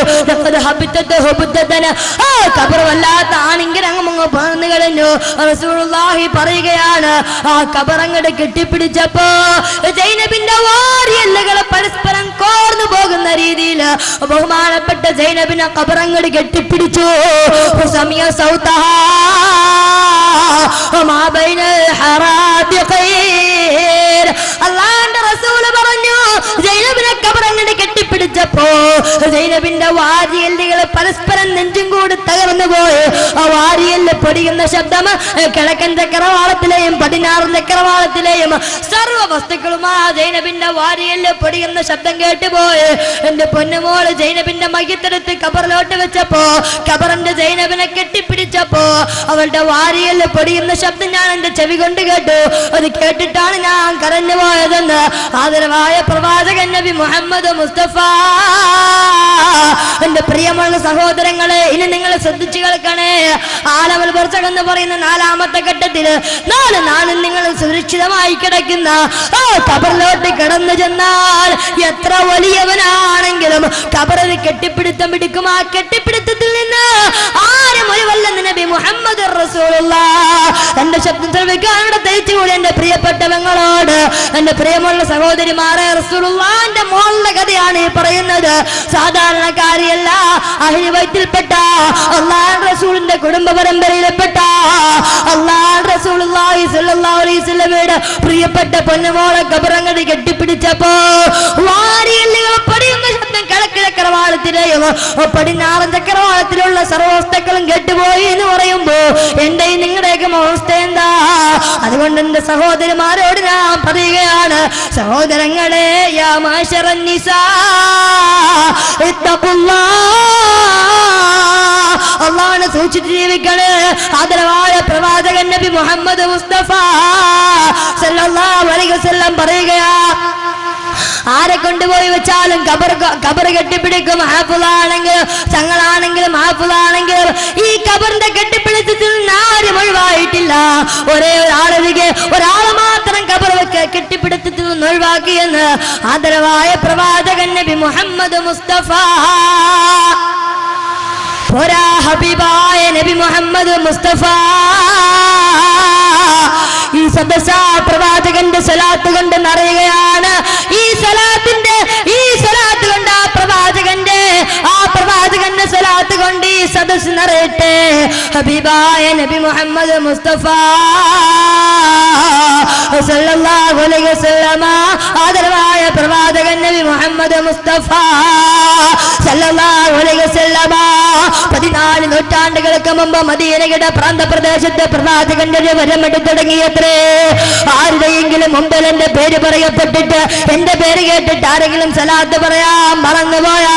ആ ഖബർ വല്ലാത്ത ആണെങ്കിൽ അങ്ങ് പറന്നു കളഞ്ഞു. റസൂലുള്ളാഹി പറയുകയാണ്, ആ ഖബർ അങ്ങോട്ട് കെട്ടിപ്പിടിച്ചപ്പോ സൈനബിന്റെ വാരിയെല്ലുകൾ പരസ്പരം കോർന്നു പോകുന്ന രീതിയിൽ ബഹുമാനപ്പെട്ട സൈനബിനെ ഖബർ അങ്ങോട്ട് കെട്ടിപ്പിടിച്ചു. സമയ സൗതഹ മാ ബൈനൽ ഹറാദിഖൈർ. അല്ലാഹുവിന്റെ റസൂൽ പറഞ്ഞു, സൈനബിനെ ഖബർ അങ്ങോട്ട് കെട്ടിപ്പിടിച്ചപ്പോ സൈനബിന്റെ വാരിയെല്ലുകൾ പരസ്പരം നെഞ്ചും കൂടി തകർന്നു പോയി. ആ വാരിയെല്ല് പൊടിയുന്ന ശബ്ദം കിഴക്കൻ ചക്രവാളത്തിലെയും പടിഞ്ഞാറൻ ചക്രവാളത്തിലെയും സർവ്വ വസ്തുക്കളും ആ സൈനബിന്റെ വാരിയെല്ല് പൊടിയുന്ന ശബ്ദം കേട്ടുപോയി. എന്റെ പൊന്നുമോള് സൈനബിന്റെ മയ്യത്തെടുത്ത് ഖബറിലോട്ട് വെച്ചപ്പോ ഖബറിന്റെ സൈനബിനെ കെട്ടിപ്പിടിച്ചപ്പോ അവളുടെ വാരിയെല്ല് പൊടിയുന്ന ശബ്ദം ഞാൻ എന്റെ ചെവി കൊണ്ട് കേട്ടു. അത് കേട്ടിട്ടാണ് ഞാൻ കരഞ്ഞു പോയതെന്ന് ആദരവായ പ്രവാചകൻ നബി മുഹമ്മദ് മുസ്തഫ. എന്റെ പ്രിയമുള്ള സഹോദരങ്ങളെ, ഇനി നിങ്ങൾ ശ്രദ്ധിച്ചു കേൾക്കണേ. ആലമുൽ ബർസഖ് എന്ന് പറയുന്ന 4ാമത്തെ ഘട്ടത്തില് 4 നാളും നിങ്ങൾ സുരക്ഷിതമായി കിടക്കുന്ന ആ ഖബറിലോട്ട് കിടന്നു ചെന്നാൽ എത്ര വലിയവനാണെങ്കിലും ഖബറിൽ കെട്ടിപ്പിടുത്തം പിടിക്കും. ആ കെട്ടിപ്പിടുത്തത്തിൽ നിന്ന് ആരും ഒഴിവല്ലെന്ന് നബി മുഹമ്മദ് റസൂലുള്ളാഹ്. എന്റെ ശബ്ദം ശ്രവിക്കാനുള്ള തയ്ച്ചുകൂടി എന്റെ പ്രിയപ്പെട്ടവങ്ങളോട്, എന്റെ പ്രിയമുള്ള സഹോദരിമാരെ, റസൂലുള്ളാഹിന്റെ മോളുടെ കഥയാണ് ഈ പറയുന്നത്. സാധാരണക്കാരിയല്ല, അഹ്ലു ബൈത്തിൽപ്പെട്ട അല്ലാഹുവിന്റെ റസൂലിന്റെ കുടുംബ പരമ്പരയിൽപ്പെട്ട അല്ലാഹുവിന്റെ റസൂലുള്ളാഹി സ്വല്ലല്ലാഹു അലൈഹി വസല്ലമയുടെ പ്രിയപ്പെട്ട പൊന്നുമോളെ ഖബറങ്ങടി കെട്ടിപ്പിടിച്ചപ്പോ വാരിയെല്ലുകൾ പടിയുന്ന ശബ്ദം കിഴക്ക് ചക്രവാളത്തിലെയും പടിഞ്ഞാറൻ ചക്രവാളത്തിലുള്ള സർവവസ്തുക്കളും കേട്ടുപോയി എന്ന് പറയുമ്പോ എന്റെ നിങ്ങളുടെയൊക്കെ അവസ്ഥ എന്താ? അതുകൊണ്ട് എന്റെ സഹോദരിമാരോട് ഞാൻ പറയുകയാണ്, സഹോദരങ്ങളെ, യാ മാശറൻ നിസാ ഇത്തഖുല്ലാഹ് കുറിച്ചിട്ട് ജീവിക്കണേ. ആദരവായ പ്രവാചകൻ നബി മുഹമ്മദ് മുസ്തഫ സല്ലല്ലാഹു അലൈഹി വസല്ലം പറയുകയാ, ആരെ കൊണ്ടുപോയി വെച്ചാലും ഖബർ കെട്ടിപ്പിടിക്കും. ഹാഫിളാണെങ്കിലും തങ്ങളാണെങ്കിലും ഹാഫിളാണെങ്കിലും ഈ ഖബറിന്റെ കെട്ടിപ്പിടുത്തത്തിൽ നിന്ന് ആരും ഒഴിവായിട്ടില്ല. ഒരേ ഒരാളൊഴികെ ഒരാൾ മാത്രം ഖബർ കെട്ടിപ്പിടുത്തത്തിൽ നിന്ന് ഒഴിവാക്കിയെന്ന് ആദരവായ പ്രവാചകൻ നബി മുഹമ്മദ് മുസ്തഫ. പോരാ, ഹബീബായ നബി മുഹമ്മദ് മുസ്തഫ ഈ സദസ്സ പ്രവാചകന്റെ സലാത്ത് കൊണ്ട് നിറയുകയാണ്. ഈ സലാത്ത് കൊണ്ട് ആ പ്രവാചകന്റെ സലാത്ത് കൊണ്ട് ഈ സദസ്സ് നിറയട്ടെ. ഹബീബായ നബി മുഹമ്മദ് മുസ്തഫ സല്ലല്ലാഹു അലൈഹി വസല്ലമ, ആദരവായ പ്രവാചകൻ നബി മുഹമ്മദ് മുസ്തഫ സല്ലല്ലാഹു അലൈഹി വസല്ലമ 14 നൂറ്റാണ്ടുകൾക്ക് മുമ്പ് മദീനയുടെ പ്രാന്തപ്രദേശത്തെ പ്രവാചകന്റെ വരമെടുത്തു തുടങ്ങിയത്രേ. ആരുടെയെങ്കിലും മുമ്പിൽ എന്റെ പേര് പറയപ്പെട്ടിട്ട് എന്റെ പേര് കേട്ടിട്ട് ആരെങ്കിലും സലാത്ത് പറയാൻ മറന്നുപോയാ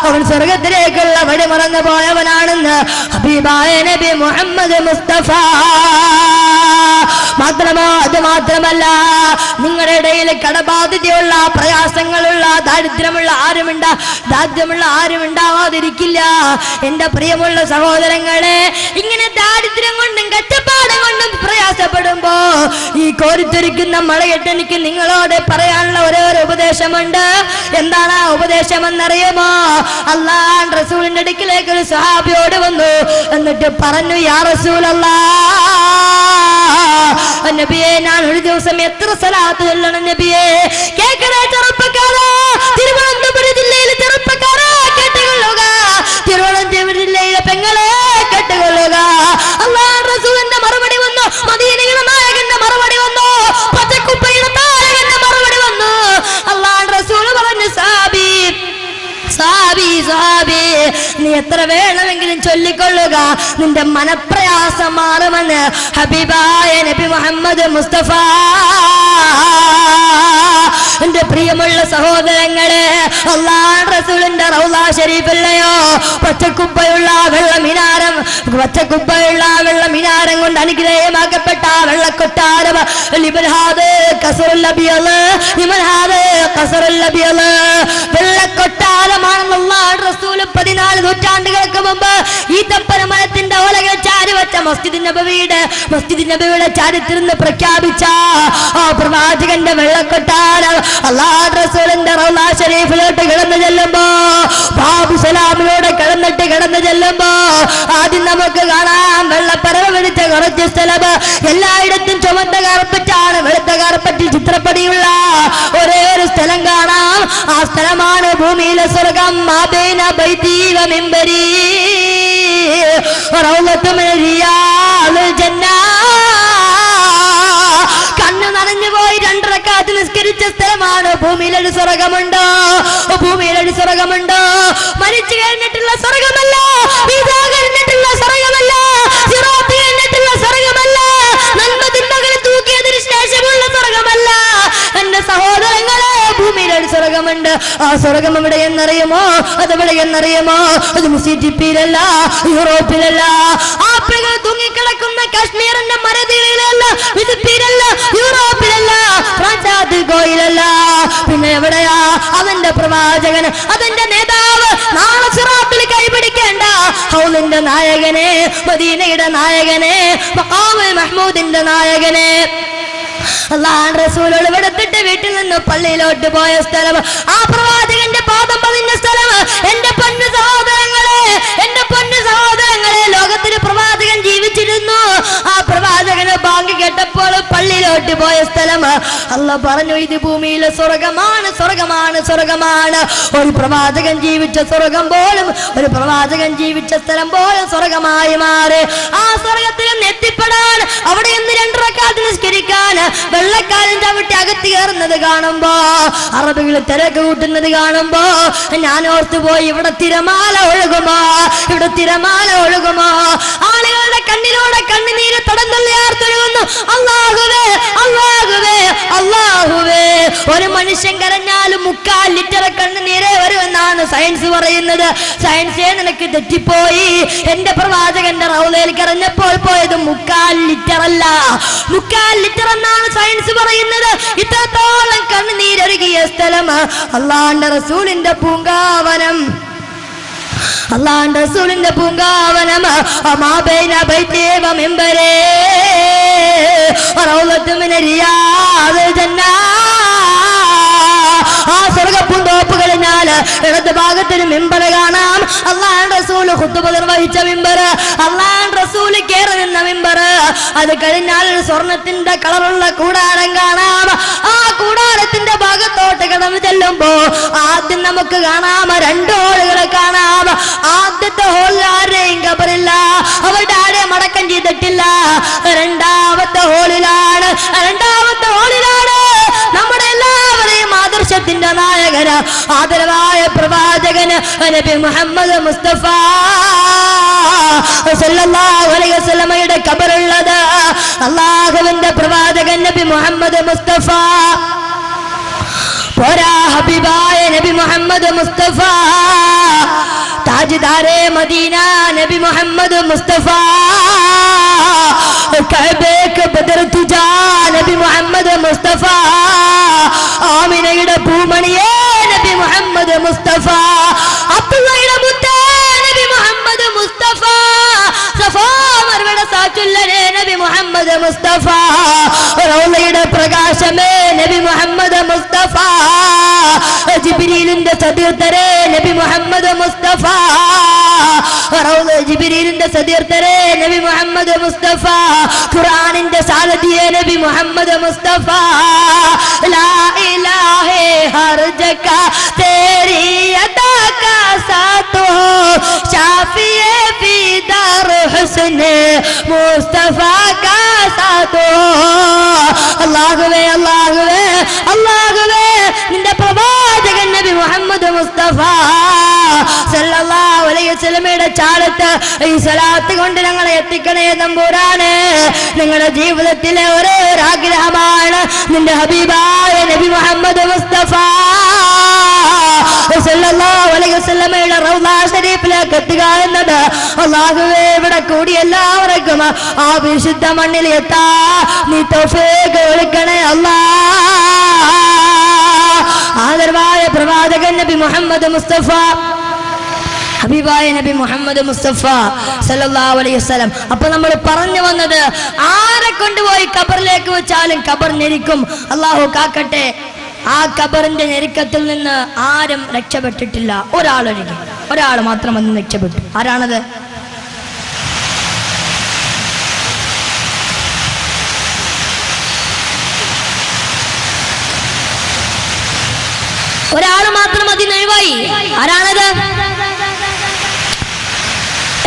അവൻ സ്വർഗത്തിലേക്കുള്ള വഴി മറന്നു പോയവനാണെന്ന് ഹബീബായ നബി മുഹമ്മദ് മുസ്തഫ. അത് മാത്രമല്ല, നിങ്ങളുടെ ഇടയിൽ കടബാധ്യതയുള്ള, പ്രയാസങ്ങളുള്ള, ദാരിദ്ര്യമുള്ള ആരും ഉണ്ടാവാതിരിക്കില്ല. എന്റെ പ്രിയമുള്ള സഹോദരങ്ങളെ, ഇങ്ങനെ ദാരിദ്ര്യം കൊണ്ടും കഷ്ടപ്പാടും കൊണ്ടും പ്രയാസപ്പെടുമ്പോ ഈ കോരിത്തൊരിക്കുന്ന മഴയിട്ട് എനിക്ക് നിങ്ങളോട് പറയാനുള്ള ഒരേ ഒരു ഉപദേശമുണ്ട്. എന്താണ് ആ ഉപദേശമെന്നറിയുമോ? അല്ലാഹ് റസൂലിന്റെ അടുക്കിലേക്ക് ഒരു സ്വഹാബിയോട് വന്നു. എന്നിട്ട് പറഞ്ഞു, യാ റസൂലല്ലാഹ്, നബിയെ ഞാൻ ഒരു ദിവസം എത്ര സലാത്ത് ചൊല്ലണം നബിയെ? കേൾക്കണേ ചെറുപ്പക്കാരാ, തിരുവനന്തപുരം ജില്ലയിലെ ചെറുപ്പക്കാരാ കേട്ടുകൊള്ളുക, തിരുവനന്തപുരം ജില്ലയിലെ പെങ്ങളെ കേട്ടുകൊള്ളുക. അല്ലാഹു റസൂലിന്റെ മറുപടി വന്നു, മദീനയുടെ നായകന്റെ മറുപടി വന്നു, പച്ചക്കുപ്പയുടെ നായകന്റെ മറുപടി വന്നു. അല്ലാഹു റസൂൽ പറഞ്ഞു, സഹാബി നീ എത്ര വേണമെങ്കിലും ചൊല്ലിക്കൊള്ളുക, നിന്റെ മനപ്രയാസം മാറുമെന്ന് ഹബീബായ നബി മുഹമ്മദ് മുസ്തഫ. എന്റെ പ്രിയമുള്ള സഹോദരങ്ങളെ, അല്ലാഹു റസൂലിന്റെ റൗള ശരീഫില്ലയോ പച്ചക്കുപ്പയുള്ള വെള്ളമിനാരം കൊണ്ട് അനുഗ്രഹമാക്കപ്പെട്ട വെള്ളക്കൊട്ടാരം. വെള്ളക്കൊട്ടാരമാണെന്ന് അല്ലാഹു റസൂൽ 14 നൂറ്റാണ്ടുകൾക്ക് മുമ്പ് ഈ തപ്പനമരത്തിന്റെ ഓലകൾ ചാരിവച്ച മസ്ജിദ് നബവിയുടെ ചരിത്രം പ്രഖ്യാപിച്ച ആ പ്രവാചകന്റെ വെള്ളക്കൊട്ടാരം അല്ലാഹു റസൂലിന്റെ റൗള ശരീഫിലോട്ട് കടന്നു ചെല്ലുമ്പോ, ബാബു സലാമിലൂടെ കടന്നു ചെല്ലുമ്പോ ആദ്യം നമുക്ക് കാണാം വെള്ളപ്പറവ് പിടിച്ച കുറച്ച് സ്ഥലം. എല്ലായിടത്തും ചുമന്ന കാർപ്പറ്റാണ്, വെളുത്ത കാർപ്പറ്റിൽ ചിത്രപ്പടിയുള്ള ഒരേ ഒരു സ്ഥലം കാണാം. ആ സ്ഥലമാണ് ഭൂമിയിലെ സ്വർഗം. മാബൈന ബൈതി വ മിംബരി റൗളത്തു മിൻ റിയാദിൽ ജന്ന. കണ്ണു നനഞ്ഞുപോയി 2 റക്അത്ത് നിസ്കരിച്ച സ്ഥലമാണ്. ഭൂമിയിലൊരു സ്വർഗമുണ്ടോ? മരിച്ചു കഴിഞ്ഞിട്ടുള്ള സ്വർഗമല്ല, കഴിഞ്ഞിട്ടുള്ള സ്വർഗമല്ല, സിറാത്ത് കഴിഞ്ഞിട്ടുള്ള സ്വർഗമല്ല, നന്മ തിന്മകൾ തൂക്കിയതിനു ശേഷമുള്ള സ്വർഗമല്ല. എന്റെ സഹോദരങ്ങളെ, ഭൂമിയിലൊരു സ്വർഗമുണ്ട്. ആ സ്വർഗം എവിടെയെന്നറിയുമോ? അതെവിടെയെന്നറിയുമോ? അത് മുസിറ്റിപ്പിയിലല്ല, യൂറോപ്പിലല്ല, ആഫ്രിക്കയിൽ തൂങ്ങിക്കിടക്കുന്ന കാശ്മീരിന്റെ മരതീരയിലല്ല, മിസിപ്പിയിലല്ല, യൂറോപ്പിലല്ല, ഫ്രാൻസാദിഗോയിലല്ല. പിന്നെ എവിടെയാ? അവന്റെ പ്രവാചകൻ, അതിന്റെ നേതാവ്, നാളെ സിറാത്തിൽ കൈപിടിക്കേണ്ട ഹൗലിന്റെ നായകനെ, മദീനയുടെ നായകനെ, മഖാമുൽ മഹ്മൂദിന്റെ നായകനെ. അല്ലാഹു റസൂൽ എടുത്തിട്ട് വീട്ടിൽ നിന്ന് പള്ളിയിലോട്ട് പോയ സ്ഥലം, ആ പ്രവാചകന്റെ പാദം പതിഞ്ഞ സ്ഥലം. എന്റെ പൊന്നു സഹോദരങ്ങളെ, ലോകത്തിൽ പ്രവാചകൻ ജീവിച്ചിരുന്നു. ആ പ്രവാചകന് ബാങ്ക് കേട്ടപ്പോൾ പള്ളിയിലോട്ട് പോയ സ്ഥലം. അല്ലാഹു പറഞ്ഞു, ഇത് ഭൂമിയിലെ സ്വർഗമാണ്. ഒരു പ്രവാചകൻ ജീവിച്ച സ്വർഗം പോലും, ഒരു പ്രവാചകൻ ജീവിച്ച സ്ഥലം പോലും സ്വർഗമായി മാറി. ആ സ്വർഗത്തിലും എത്തിപ്പെടാൻ, അവിടെ നിന്ന് 2 റക്അത്ത് നിസ്കരിക്കാൻ വെള്ളക്കാരൻ ചവിട്ടി അകത്ത് കയറുന്നത് കാണുമ്പോ, അറബികൾ തിരക്ക് കൂട്ടുന്നത് കാണുമ്പോ ഞാൻ ഓർത്തുപോയി, ഇവിടെ തിരമാല ഒഴുകുമോ? ആളുകളുടെ കണ്ണിലൂടെ കണ്ണുനീര് തടന്തള്ളിയാർത്തൊഴുകുന്നു. അല്ലാഹുവേ, ഒരു മനുഷ്യ മനുഷ്യൻ കരഞ്ഞാലും 3/4 ലിറ്റർ കണ്ണുനീരേ വരുമെന്നാണ് സയൻസ് പറയുന്നത്. സയൻസേ നിനക്ക് തെറ്റിപ്പോയി. എന്റെ പ്രവാചകന്റെ റൗളയിൽ കരഞ്ഞപ്പോൾ പോയത് 3/4 ലിറ്റർ അല്ല, 3/4 ലിറ്റർ എന്നാണ് സയൻസ് പറയുന്നത്. ഇത്രത്തോളം കണ്ണുനീരൊഴുകിയ സ്ഥലം അള്ളാഹുവിന്റെ റസൂലിന്റെ പൂങ്കാവനം. അള്ളാഹുവിന്റെ റസൂലിന്റെ പൂങ്കാവനം മാബൈന ബൈതി വ മിംബരി റൗളത്തുൻ മിൻ റിയാദിൽ ജന്ന. ആ സ്വർഗ്ഗപ്പൂന്തോപ്പുകളിനാൽ ഇടത് ഭാഗത്തിന് മിമ്പർ കാണാം. അള്ളാഹുവിന്റെ റസൂൽ ഖുതുബ നിർവഹിച്ച മിമ്പർ, അള്ളാഹുവിന്റെ റസൂൽ കേറി നിന്ന മിമ്പർ. അത് കഴിഞ്ഞാൽ സ്വർണത്തിന്റെ കളറുള്ള കൂടാരം കാണാം. ആ കൂടാരത്തിന്റെ ഭാഗത്തോട്ട് കടന്നു ചെല്ലുമ്പോ ആദ്യം നമുക്ക് കാണാം 2 ഹോളുകളെ കാണാം. ആദ്യത്തെ ഹോളിൽ ആരെയും ഖബറില്ല, അവരുടെ ആരെയും അടക്കം ചെയ്തിട്ടില്ല. രണ്ടാമത്തെ ഹോളിലാണ് നമ്മുടെ എല്ലാവരെയും ആദർശത്തിന്റെ നായകന് ആദരവായ പ്രവാചകന് നബി മുഹമ്മദ് മുസ്തഫ സല്ലല്ലാഹു അലൈഹി വസല്ലമയുടെ ഖബറുള്ളത്. അല്ലാഹുവിന്റെ പ്രവാചകൻ നബി മുഹമ്മദ് മുസ്തഫ പോരാ, ഹബീബായ നബി മുഹമ്മദ് മുസ്തഫ, താജ്ദാരെ മദീന നബി മുഹമ്മദ് മുസ്തഫ, കഅബയ്ക്ക് ബദർ തുജാ നബി മുഹമ്മദ് മുസ്തഫ, ആമിനയുടെ പൂമണിയേ നബി മുഹമ്മദ് മുസ്തഫ, അബ്ദുള്ളയുടെ മുത്തേ നബി മുഹമ്മദ് മുസ്തഫ, സഫാ മർവയുടെ സാച്ചുല്ലനെ നബി മുഹമ്മദ് മുസ്തഫ, റൗളയുടെ പ്രകാശമേ നബി മുഹമ്മദ് മുസ്തഫ, ജിബ്രീലിന്റെ സദീർത്തരേ നബി മുഹമ്മദ് മുസ്തഫ, ജിബ്രീലിന്റെ സദീർത്തരേ നബി മുഹമ്മദ് മുസ്തഫ, ഖുർആനിന്റെ സാരഥിയേ നബി മുഹമ്മദ് മുസ്തഫ, ലാ ഇലാഹെ ഹർ ജഗ തേരി അദാ കാ സാത്ത് ഹോ, ശാഫിയെ ഫി ദാർ ഹുസ്ൻ മുസ്തഫ കാ സാത്ത് ഹോ. അല്ലാഹുവേ അല്ലാഹുവേ അല്ലാഹുവേ, നിന്റെ പ്രവാചകൻ നബി മുഹമ്മദ് മുസ്തഫ സല്ലല്ലാഹു അലൈഹി വസല്ലമയുടെ ചാരത്ത് ഈ സ്വലാത്ത് കൊണ്ട് ഞങ്ങളെ എത്തിക്കണേ തമ്പുരാനെ. നിങ്ങളുടെ ജീവിതത്തിലെ ഒരേ ഒരു ആഗ്രഹമാണ് നിന്റെ ഹബീബായ നബി മുഹമ്മദ് മുസ്തഫ സല്ലല്ലാഹു അലൈഹി വസല്ലമയുടെ റൗള ശരീഫിലേക്ക് എത്തുക എന്നത്. അല്ലാഹുവേ, ഇവിടെ കൂടി എല്ലാവർക്കും ആ വിശുദ്ധ മണ്ണിൽ എത്താ നീ തൗഫീഖ് കൊടുക്കണേ അല്ലാഹ്. ആദരവായ പ്രവാചകൻ നബി മുഹമ്മദ് മുസ്തഫ, ഹബീബായ നബി മുഹമ്മദ് മുസ്തഫ സല്ലല്ലാഹു അലൈഹി വസല്ലം. അപ്പൊ നമ്മൾ പറഞ്ഞു വന്നത്, ആരെ കൊണ്ടുപോയി ഖബറിലേക്ക് വെച്ചാലും ഖബർ ഞെരിക്കും. അല്ലാഹു കാക്കട്ടെ. ആ ഖബറിന്റെ ഞെരുക്കത്തിൽ നിന്ന് ആരും രക്ഷപ്പെട്ടിട്ടില്ല, ഒരാളൊഴികെ. ഒരാൾ മാത്രം വന്ന് രക്ഷപ്പെട്ടു. ആരാണത്? ഒരാൾ മാത്രം അതിന് ഒഴിവായി. ആരാണത്?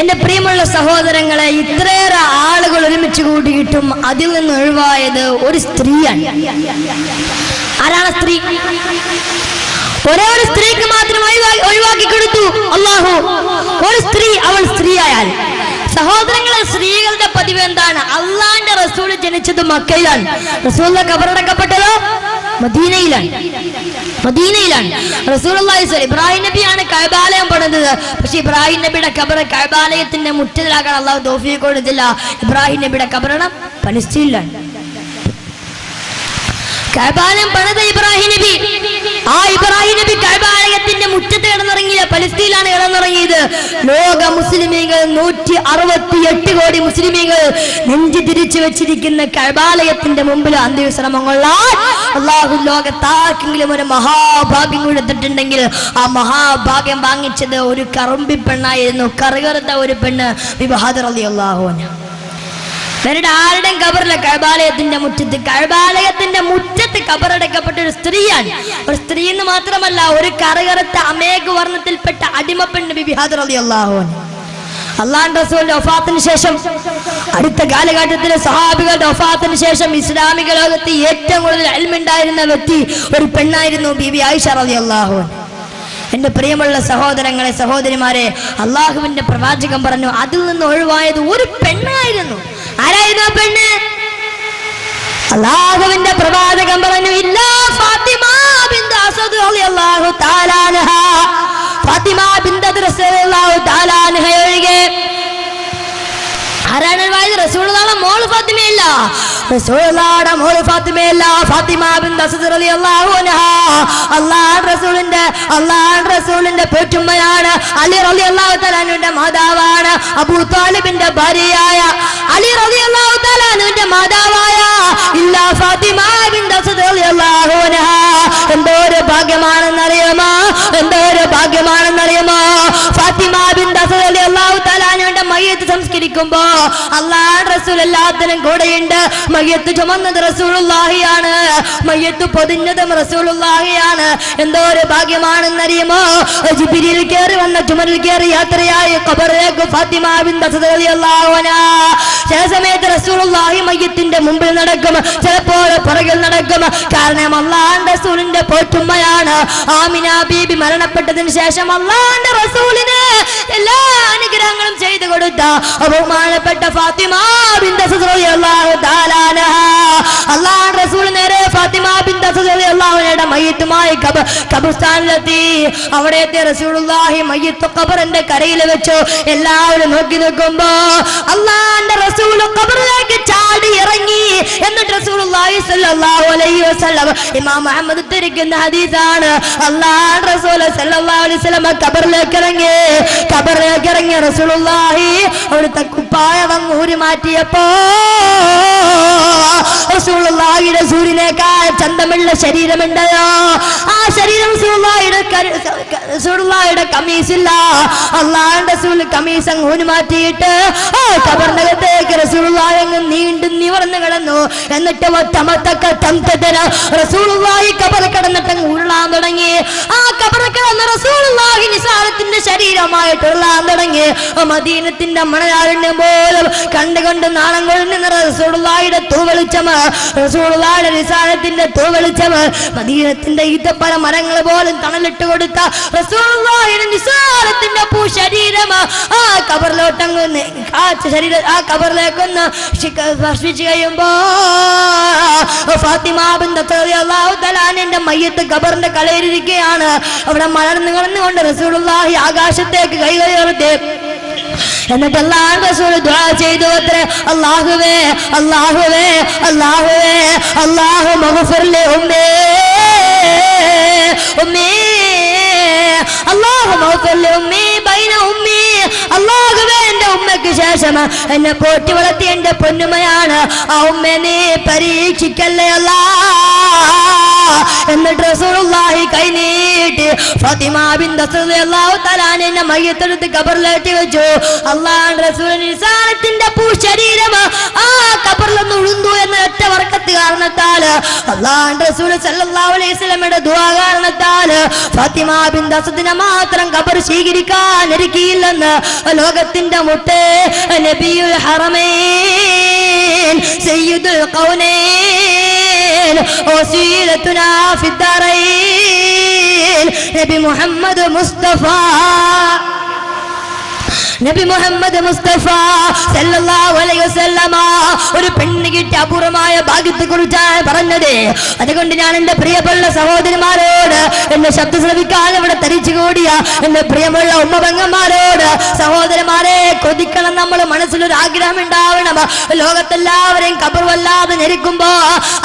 എന്റെ പ്രിയമുള്ള സഹോദരങ്ങളെ, ഇത്രയേറെ ആളുകൾ ഒരുമിച്ച് കൂടിയിട്ടും അതിൽ നിന്ന് ഒഴിവായത് ഒരു സ്ത്രീയാണ്. ആരാണ് സ്ത്രീ? ഒരേ ഒരു സ്ത്രീക്ക് മാത്രം ഒഴിവാക്കി കൊടുത്തു അല്ലാഹു. ഒരു സ്ത്രീ, അവൾ സ്ത്രീയായാൽ. സഹോദരങ്ങളെ, സ്ത്രീകളുടെ പതിവ് എന്താണ്? അള്ളാന്റെ റസൂൽ ജനിച്ചത് മക്കയിലാണ്, റസൂലിന്റെ ഖബറടക്കപ്പെട്ടത് മദീനയിലാണ്. റസൂലുള്ളാഹി ഇബ്രാഹിം നബിയാണ് കഅബാലയം പണിതത്. പക്ഷെ ഇബ്രാഹിം നബിയുടെ ഖബർ കഅബാലയത്തിന്റെ മുറ്റത്തിലാക്കാൻ അള്ളാഹു തൗഫീഖ് കൊടുത്തില്ല. ഇബ്രാഹിം നബിയുടെ ഖബറണം പലസ്തീനിലാണ്. കഅബാലയം പണിത ഇബ്രാഹിം നബി. ആ ഇബ്രാഹിം നബി കഅബാലയത്തിന്റെ മുറ്റത്ത് കിടന്നിറങ്ങിയ പലസ്തീനിലാണ് കിടന്നിറങ്ങിയത്. ലോക മുസ്ലിമീങ്ങൾ 168 കോടി മുസ്ലിമീങ്ങൾ നെഞ്ചു തിരിച്ചു വെച്ചിരിക്കുന്ന കഅബാലയത്തിന്റെ മുമ്പിൽ അന്ത്യവിശ്രമം കൊള്ളാൻ അള്ളാഹു ലോകത്താർക്കെങ്കിലും ഒരു മഹാഭാഗ്യം കൊടുത്തിട്ടുണ്ടെങ്കിൽ ആ മഹാഭാഗ്യം വാങ്ങിച്ചത് ഒരു കറുമ്പി പെണ്ണായിരുന്നു. കറുകറുത്ത ഒരു പെണ്ണ്, ബിബി ഹാജറ റളിയല്ലാഹു അൻഹ. വേറെ ആരുടെയും ഖബറില്ല. കഅബാലയത്തിന്റെ മുറ്റത്ത് ഖബറടക്കപ്പെട്ട ഒരു സ്ത്രീയാണ്. ഒരു സ്ത്രീ എന്ന് മാത്രമല്ല, ഒരു കറുകറുത്ത അമേഘ വർണ്ണത്തിൽപ്പെട്ട അടിമപ്പെണ്ണ്, ബിബി ഹാജറ റളിയല്ലാഹു അൻഹ. അള്ളാഹുവിന്റെ റസൂലിന്റെ വഫാത്തിന് ശേഷം, അടുത്ത കാലഘട്ടത്തിലെ സഹാബികളുടെ വഫാത്തിന് ശേഷം ഇസ്ലാമിക ലോകത്ത് ഏറ്റവും കൂടുതൽ ഇൽമുണ്ടായിരുന്ന വ്യക്തി ഒരു പെണ്ണായിരുന്നു, ബീബി ആയിഷ റളിയല്ലാഹു അൻഹ. എന്റെ പ്രിയമുള്ള സഹോദരങ്ങളെ, സഹോദരിമാരെ, അള്ളാഹുവിന്റെ പ്രവാചകൻ പറഞ്ഞു അതിൽ നിന്ന് ഒഴിവായത് ഒരു പെണ്ണായിരുന്നു. ആരായിരുന്നു ആ പെണ്ണ്? അള്ളാഹുവിന്റെ പ്രവാചകൻ പറഞ്ഞു, ഇല്ലാ ഫാത്തിമ ബിൻ ഫാത്തിമയല്ല, റസൂലുള്ളാഹിയുടെ മോള് ഫാത്തിമയല്ല, ഫാത്തിമ ബിൻത് അസ്ദ് റളിയല്ലാഹു അൻഹാ അല്ലാഹുവിന്റെ റസൂലിന്റെ പേറ്റുമ്മയാണ്. അലി റളിയല്ലാഹു തആല അൻഹുവിന്റെ മാതാവാണ്. അബൂ താലിബിന്റെ ഭാര്യയായ അലി റളിയല്ലാഹു തആല അൻഹുവിന്റെ മാതാവായ ഇല്ലാ ഫാത്തിമ ബിൻത് അസ്ദ് റളിയല്ലാഹു അൻഹാ. എന്തൊരു ഭാഗ്യമാണെന്നറിയുമോ, എന്തൊരു ഭാഗ്യമാണെന്നറിയുമോ? ഫാത്തിമ ബിൻത് അസ്ദ് റളിയല്ലാഹു തആല അൻഹുവിന്റെ മയ്യത്ത് സംസ്കരിക്കുമ്പോ അല്ലാഹുവിന്റെ റസൂൽ എല്ലാത്തിനും കൂടെയുണ്ട്. മയ്യത്ത് ചുമന്നത് റസൂലുള്ളാഹിയാണ്, മയ്യത്ത് പൊതിഞ്ഞതും റസൂലുള്ളാഹിയാണ്. എന്തോ ഒരു ഭാഗ്യമാണെന്നറിയുമോ? ജിബ്രീൽ കയറി വന്ന ചുമരിൽ കയറി യാത്രയായി ഖബറിലേക്ക് ഫാത്തിമ ബിൻത് അസ്ദ് റളിയല്ലാഹു അൻഹാ. ചില സമയത്ത് റസൂലുള്ളാഹി മയ്യത്തിന്റെ മുമ്പിൽ നടക്കും, ചിലപ്പോൾ പുറകിൽ നടക്കും. കാരണം അല്ലാഹുവിന്റെ റസൂലിന്റെ പോറ്റുമ്മയാണ്. ആമിന ബീബി മരണപ്പെട്ടതിന് ശേഷം അല്ലാഹുവിന്റെ റസൂലിന് എല്ലാ അനുഗ്രഹങ്ങളും ചെയ്തു കൊടുത്ത ബഹുമാനപ്പെട്ട ഫാത്തിമ ബിൻത് അസ്ദ് റളിയല്ലാഹു തആല അൻഹാ. അല്ലാഹുവിന്റെ റസൂൽ നേരെ ഫാത്തിമ ബിൻത് അസ്ദ് റളിയല്ലാഹു അൻഹയുടെ മയ്യത്തുമായി ഖബർസ്ഥാനിലെത്തി. അവിടെ എത്തിയ റസൂലുള്ളാഹി മയ്യത്ത് ഖബറിന്റെ കരയിൽ വെച്ചു. എല്ലാവരും നോക്കി നിൽക്കുമ്പോ അല്ലാഹുവിന്റെ റസൂൽ ഖബറിലേക്ക് ചാടി ഇറങ്ങി. എന്നിട്ട് റസൂലുള്ളാഹി സ്വല്ലല്ലാഹു അലൈഹി വസല്ലം ഇമാം മുഹമ്മദ് തിരിക്കുന്ന ഹദീസാണ്. അല്ലാഹുവിന്റെ റസൂൽ സ്വല്ലല്ലാഹു അലൈഹി വസല്ലം ഖബറിലേക്ക് ഇറങ്ങി റസൂലുള്ളാഹി അവിടുത്തെ കുപ്പായം ഊരി മാറ്റിയപ്പോ റസൂലുള്ളാഹിയുടെ സൂര്യനേക്കാൾ ചന്തമുള്ള ശരീരമുണ്ടല്ലോ, ആ ശരീരം റസൂലുള്ളാഹിയുടെ കമീസില്ല. അല്ലാഹുവിന്റെ റസൂൽ കമീസ് അങ്ങ് ഊരി മാറ്റിയിട്ട് ഖബറിനകത്തേക്ക് റസൂലുള്ളാഹി അങ്ങ് നീണ്ടു നിവർന്നു കിടന്നു. എന്നിട്ട് റസൂലുള്ളാഹി ഖബറിൽ കിടന്നിട്ട് അങ്ങ് ഉരുളാൻ തുടങ്ങി. ആ ഖബറിൽ കിടന്ന റസൂലുള്ളാഹി നിസാരത്തിന്റെ ശരീരമായിട്ട് ഉരുളാൻ തുടങ്ങി. മദീനത്തിന്റെ മണലാരണ്യം പോലും കണ്ടുകൊണ്ട് നാണം കൊള്ളുന്ന റസൂലുള്ളാഹിയുടെ തൂവെളിച്ചം, റസൂലുള്ളാഹിയുടെ നിസാരത്തിന്റെ തൂവെളിച്ചം, മദീനത്തിന്റെ ഈത്തപ്പഴ മരങ്ങൾ പോലും തണലിട്ട് കൊടുത്ത റസൂലുള്ളാഹിയുടെ നിസാരത്തിന്റെ ശരീരം ആ ഖബറിലോട്ടങ്ങ് ആ ഖബറിലേക്കൊന്ന് സ്പർശിച്ചു കഴിയുമ്പോ ഫാത്തിമ ബിൻത് അസ്ദ് റളിയല്ലാഹു തആല അൻഹയുടെ മയ്യത്ത് ഖബറിന്റെ കലയിലിരിക്കുകയാണ്. അവിടെ മലർന്നുകൊണ്ട് റസൂലുള്ളാഹി ആകാശത്തേക്ക് കൈകൾ ഉയർത്തി. എന്നിട്ട് അല്ലാഹുവിന്റെ റസൂൽ ദുആ ചെയ്തു അത്രേ, അല്ലാഹുവേ അല്ലാഹുവേ അല്ലാഹുവേ അല്ലാഹു മഗ്ഫിർ ലി ഉമ്മീ ഉമ്മീ അല്ലാഹു മഗ്ഫിർ ലി ഉമ്മീ ബൈന ഉമ്മീ. അല്ലാഹുവേ എന്റെ ഉമ്മയ്ക്ക് ശേഷം എന്നെ പോറ്റി വളർത്തി എന്റെ പൊന്നുമയാണ്, ആ ഉമ്മയെ നീ പരീക്ഷിക്കല്ലേ അല്ലാഹ്. എന്നിട്ട് റസൂലുള്ളാഹി കൈ നീട്ടി ഫാത്തിമ ബിൻത് അസ്ദ് റളിയല്ലാഹു തആല അൻഹയെ മയ്യത്തെടുത്ത് ഖബറിലേക്ക് വെച്ചു. അല്ലാഹുവിന്റെ റസൂലിന്റെ നിസാരത്തിന്റെ ശരീരം ആ ഖബറിൽ നിന്ന് ഉഴുന്നു എന്ന ഒറ്റ വർക്കത്ത് കാരണത്താൽ അല്ലാഹുവിന്റെ റസൂൽ സല്ലല്ലാഹു അലൈഹി വസല്ലമയുടെ ദുആ കാരണത്താൽ ഫാത്തിമ ബിൻത് അസ്ദിനെ മാത്രം ഖബർ സ്വീകരിക്കാൻ ഒരുക്കിയില്ലെന്ന് ലോകത്തിന്റെ മുത്തേ നബിയുൽ ഹറമൈൻ സയ്യിദുൽ ഖൗനൈൻ വസീലത്തുനാ ഫിദ്ദാറൈൻ നബി മുഹമ്മദ് മുസ്തഫ സല്ലല്ലാഹു അലൈഹി വസല്ലമ ഒരു പെണ്ണ് കിട്ടിയ അപൂർവമായ ഭാഗ്യത്തെ കുറിച്ചാണ് പറഞ്ഞത്. അതുകൊണ്ട് ഞാൻ എന്റെ പ്രിയപ്പെട്ട സഹോദരിമാരോട്, എന്റെ ശബ്ദം ശ്രവിക്കാൻ ഇവിടെ തരിച്ചു കൂടിയ എന്റെ പ്രിയമുള്ള ഉമ്മപെങ്ങന്മാരോട്, സഹോദരന്മാരെ കൊതിക്കണം. നമ്മൾ മനസ്സിലൊരു ആഗ്രഹം ഉണ്ടാവണം. ലോകത്തെല്ലാവരെയും ഖബർ വല്ലാതെ ഞെരുക്കുമ്പോ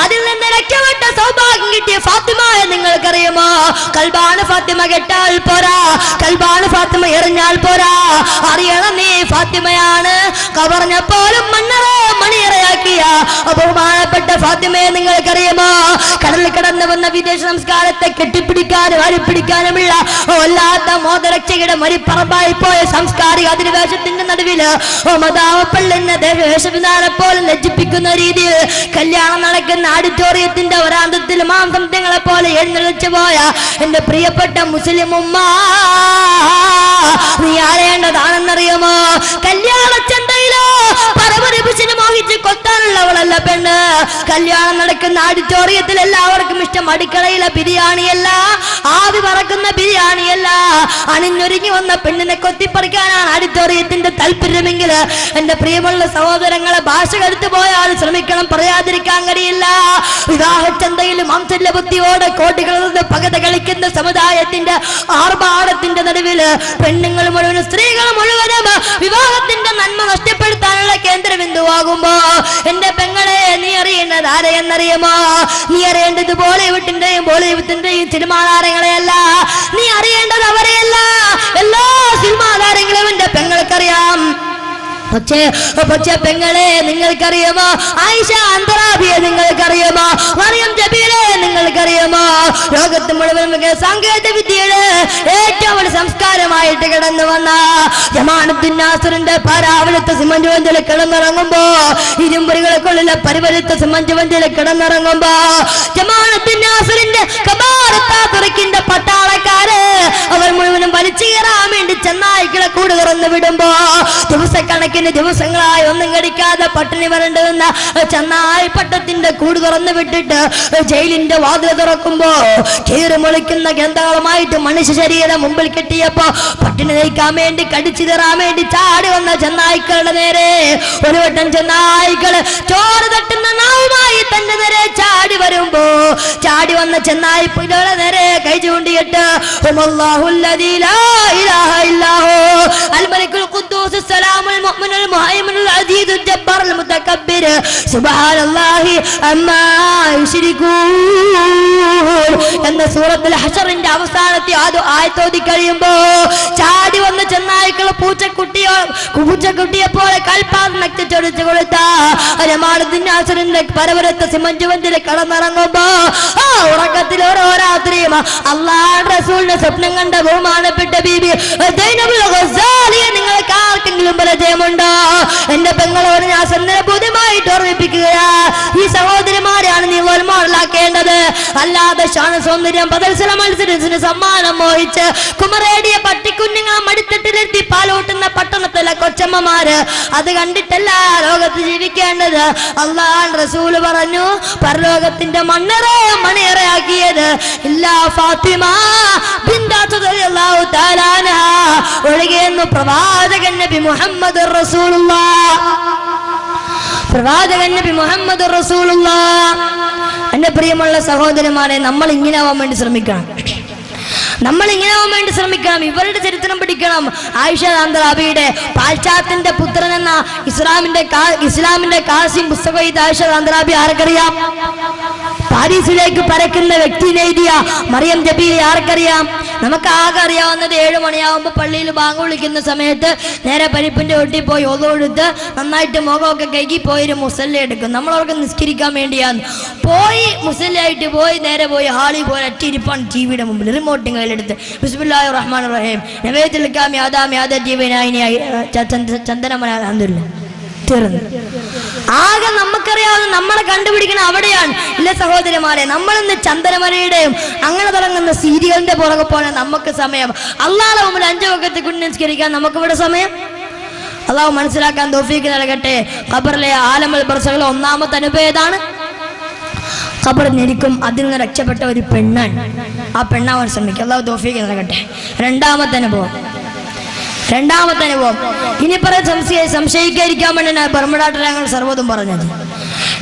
അതിൽ നിന്ന് രക്ഷപ്പെട്ട സൗഭാഗ്യം കിട്ടിയ ഫാത്തിമയെ നിങ്ങൾക്കറിയുമോ? കൽബാണ് ഫാത്തിമ കെട്ടാൽ പോരാ, കൽബാണ് ഫാത്തിമ എറിഞ്ഞാൽ പോരാ. അറിയണം നീ ഫാത്തിമയാണ് ഖബറിനെപ്പോലും മണിയറയാക്കിയ ബഹുമാനപ്പെട്ട ഫാത്തിമയെ നിങ്ങൾക്കറിയുമോ? കടലിൽ കടന്നു വന്ന വിദേശ സംസ്കാരത്തെ കെട്ടിപ്പിടിക്കാനും അരിപ്പിടിക്കാനുമുള്ള വല്ലാത്ത മോദരക്ഷയുടെ മരിപ്പറമ്പായി പോയ സാംസ്കാരിക അധിനിവേശത്തിന്റെ നടുവില് മതാവപ്പള്ളിന്റെ ദേശവിധാനം പോലും ലജ്ജിപ്പിക്കുന്ന രീതിയിൽ കല്യാണം നടക്കുന്ന ഓഡിറ്റോറിയത്തിന്റെ ഒരാന്തത്തിൽ മാംസങ്ങളെ പോലെ എഴുന്നള്ളിച്ചു പോയ എന്റെ പ്രിയപ്പെട്ട മുസ്ലിം ഉമ്മ, നീ ആരേണ്ടതാണെന്നറിയുമോ? കല്യാണ ചന്തയിലോ പരമരിപുഷിനെ മോഹിച്ച് കൊത്താനുള്ളവളല്ല പെണ്ണ്. കല്യാണം നടക്കുന്ന ഓഡിറ്റോറിയത്തിൽ എല്ലാവർക്കും ഇഷ്ടം അടുക്കളയിലെ ബിരിയാണിയല്ല, ആവി പറക്കുന്ന ബിരിയാണിയല്ല. അണിഞ്ഞൊരുങ്ങി വന്ന പെണ്ണിനെ കൊത്തിപ്പറിക്കാനാണ് ഓഡിറ്റോറിയത്തിന്റെ താല്പര്യമെങ്കിൽ എന്റെ പ്രിയമുള്ള സഹോദരങ്ങളെ ഭാഷ കടുത്തു പോയാൽ ശ്രമിക്കണം, പറയാതിരിക്കാൻ കഴിയില്ല. വിവാഹചന്തയിൽ മാംസല്യ ബുദ്ധിയോടെ കോടികളുടെ പകത കളിക്കുന്ന സമുദായത്തിന്റെ ആർഭാടത്തിന്റെ നടുവില് പെണ്ണുങ്ങൾ മുഴുവനും സ്ത്രീകൾ മുഴുവനും വിവാഹത്തിന്റെ നന്മ നഷ്ടപ്പെട്ടു കീഴ്പ്പെടുത്താനുള്ള കേന്ദ്രബിന്ദുവാകുമ്പോ എന്റെ പെങ്ങളെ നീ അറിയേണ്ടത് ആരെയെന്നറിയുമോ? നീ അറിയേണ്ടത് ബോളിവുഡിന്റെയും സിനിമാ താരങ്ങളെയല്ല, നീ അറിയേണ്ടത് അവരെയല്ല. എല്ലാ സിനിമാ താരങ്ങളെയും എന്റെ പെങ്ങൾക്കറിയാം. പക്ഷേ പെങ്ങളെ നിങ്ങൾക്കറിയുമോ? ആയിഷ അന്തറാബിയെ നിങ്ങൾക്കറിയുമോ? മറിയം ജബീലെ നിങ്ങൾക്കറിയുമോ? ലോകത്ത് മുഴുവൻ സാങ്കേതിക വിദ്യയുടെ ഏറ്റവും വലിയ സംസ്കാരമായിട്ട് കിടന്നു വന്ന ജമാഅത്തുൻ നാസറിന്റെ പരാവലത്തെ സിമന്റ് വഞ്ചിൽ കിടന്നിറങ്ങുമ്പോ, ഇരുമ്പുരികൾക്കുള്ളിലെ പരിവലത്തെ സിമന്റ് വഞ്ചിൽ കിടന്നിറങ്ങുമ്പോ, ജമാഅത്തുൻ നാസറിന്റെ കബാറത്താത്തുറക്കിന്റെ പട്ടാളക്കാര് അവർ മുഴുവനും വലിച്ചു കയറാൻ വേണ്ടി ചെന്നായ്ക്കളെ കൂട് തുറന്നു വിടുമ്പോ, ദിവസങ്ങളായി ഒന്നും കടിക്കാതെ പട്ടിണി വരേണ്ടുന്ന ചെന്നായി പട്ടത്തിന്റെ കൂട് തുറന്നു വിട്ടിട്ട് ജയിലിന്റെ വാതിൽ തുറക്കുമ്പോ കീറി മുളിക്കുന്ന ഗന്ധങ്ങളുമായിട്ട് മനുഷ്യ ശരീരം മുമ്പിൽ കെട്ടിയപ്പോ പട്ടിണി നയിക്കാൻ വേണ്ടി കടിച്ചു തരാൻ വേണ്ടി ചാടി വന്ന ചെന്നായ്ക്കളുടെ നേരെ ഒരു വട്ടം ചെന്നായ്ക്കള് ചോറ് തട്ടുന്ന നാവുമായി തന്റെ നേരെ ചാടി വരുമ്പോ, ചാടി വന്ന ചെന്നായ്ക്കളുടെ നേരെ കൈ ചൂണ്ടിയിട്ട് എന്ന സൂറത്തുൽ ഹശറിന്റെ അവസാനത്തെ ആയത്തോതി കഴിയുമ്പോ ചാടി വന്ന ചെന്നായ്ക്കള് പൂച്ചക്കുട്ടിയെ പോലെ കൽപ്പാൽ നക്തിച്ചൊടിച്ചു കൊടുത്ത ജമാഅത്തുൻ പരവരത്തെ സിമന്റ് വഞ്ചിൽ കടന്നിറങ്ങുമ്പോ ആ ഉറക്കത്തിൽ ഓരോ രാത്രിയും അല്ലാഹുവിന്റെ റസൂലിന്റെ സ്വപ്നം കണ്ട ബഹുമാനപ്പെട്ട ബീബി സൈനബുൽ ഗസാലിയെ നിങ്ങൾക്ക് ആർക്കെങ്കിലും പരിചയമുണ്ടോ? എന്റെ പെങ്ങളോട് ഞാൻ സന്ദർഭമായിട്ട് ഓർമ്മിപ്പിക്കുകയാ, ഈ സഹോദരിമാരെയാണ് നീ മോഡലാക്കേണ്ടത്. അല്ലാതെ ശാന സൗന്ദര്യം പ്രദർശന മത്സരത്തിന് സമ്മാനം മോഹിച്ച് കുമറേടിയ പട്ടിക്കുഞ്ഞുങ്ങളെ മടിത്തട്ടിലെത്തി പാലൂട്ടുന്ന പട്ടണത്തിലെ കൊച്ചമ്മമാര് അത് കണ്ടിട്ടല്ല ലോകത്ത് ജീവിക്കേണ്ടത്. അല്ലാഹുവിന്റെ റസൂൽ പറഞ്ഞു, പരലോകത്തിന്റെ മണിയറയാക്കിയത് ഇല്ലാ ഫാത്തിമ റളിയല്ലാഹു തആല അൻഹാ ഒഴികെയെന്നു പ്രവാചകൻ നബി മുഹമ്മദ് റസൂലുള്ളാഹ്. പ്രവാചകൻ നബി മുഹമ്മദ് റസൂലുള്ളാഹ്. എന്റെ പ്രിയമുള്ള സഹോദരന്മാരെ, നമ്മൾ ഇങ്ങനെ ആവാൻ വേണ്ടി ശ്രമിക്കണം. ഇവരുടെ ചരിത്രം പഠിക്കണം. ആയിഷ അന്തറാബിയുടെ പാശ്ചാത്യന്റെ പുത്രൻ എന്ന ഇസ്ലാമിന്റെ കാസിം പുസ്തകം ആയിഷ അന്തറാബി ആർക്കറിയാം? പാരീസിലേക്ക് പരക്കുന്ന വ്യക്തിനെ എഴുതിയ മറിയം ജബീലെ ആർക്കറിയാം? നമുക്ക് ആകെ അറിയാവുന്നത് 7 മണിയാവുമ്പോൾ പള്ളിയിൽ ബാങ്ക് വിളിക്കുന്ന സമയത്ത് നേരെ പരിപ്പിന്റെ ഒട്ടി പോയി ഒതുകൊടുത്ത് നന്നായിട്ട് മുഖമൊക്കെ കഴുകി പോയി മുസല്ല എടുക്കും. നമ്മളവർക്ക് നിസ്കരിക്കാൻ വേണ്ടിയാന്ന് പോയി മുസല്ലായിട്ട് നേരെ പോയി ഹാളിൽ പോയി ഒറ്റയിരിപ്പാണ് ടിവിയുടെ മുമ്പിൽ റിമോട്ടും കയ്യിലെടുത്ത് ബിസ്മില്ലാഹിർ റഹ്മാനിർ റഹീം നബിയത്തുൽ യാദാ ജീവനായി ചന്ദനമല തീർന്നു. ആകെ നമുക്കറിയാവുന്ന നമ്മളെ കണ്ടുപിടിക്കണം അവിടെയാണ്. ഇല്ല സഹോദരന്മാരെ, നമ്മളിന്ന് ചന്ദനമലയുടെയും അങ്ങനെ തുടങ്ങുന്ന സീരിയലിന്റെ പുറകെ പോലെ നമുക്ക് സമയം. അല്ലാഹുവിന്റെ മുമ്പിൽ 5 വഖത്ത് കുനിസ്കരിക്കാൻ നമുക്കിവിടെ സമയം. അള്ളാഹു മനസ്സിലാക്കാൻ തൗഫീഖ് നൽകട്ടെ. ഖബറിലെ ആലമുൽ ബർസഖിലെ ഒന്നാമത്തെ അനുഭവം ഏതാണ്? ഖബറിൽ നിരിക്കും അതിൽ നിന്ന് രക്ഷപ്പെട്ട ഒരു പെണ്ണാണ്. ആ പെണ്ണാവാൻ ശ്രമിക്കും. അള്ളാഹു തൗഫീഖ് നൽകട്ടെ. രണ്ടാമത്തെ അനുഭവം ഇനി പറയാൻ സംശയിക്കാതിരിക്കാൻ വേണ്ടി ബർമുഡാട്ടിൽ ഞങ്ങൾ സർവ്വതും പറഞ്ഞത്.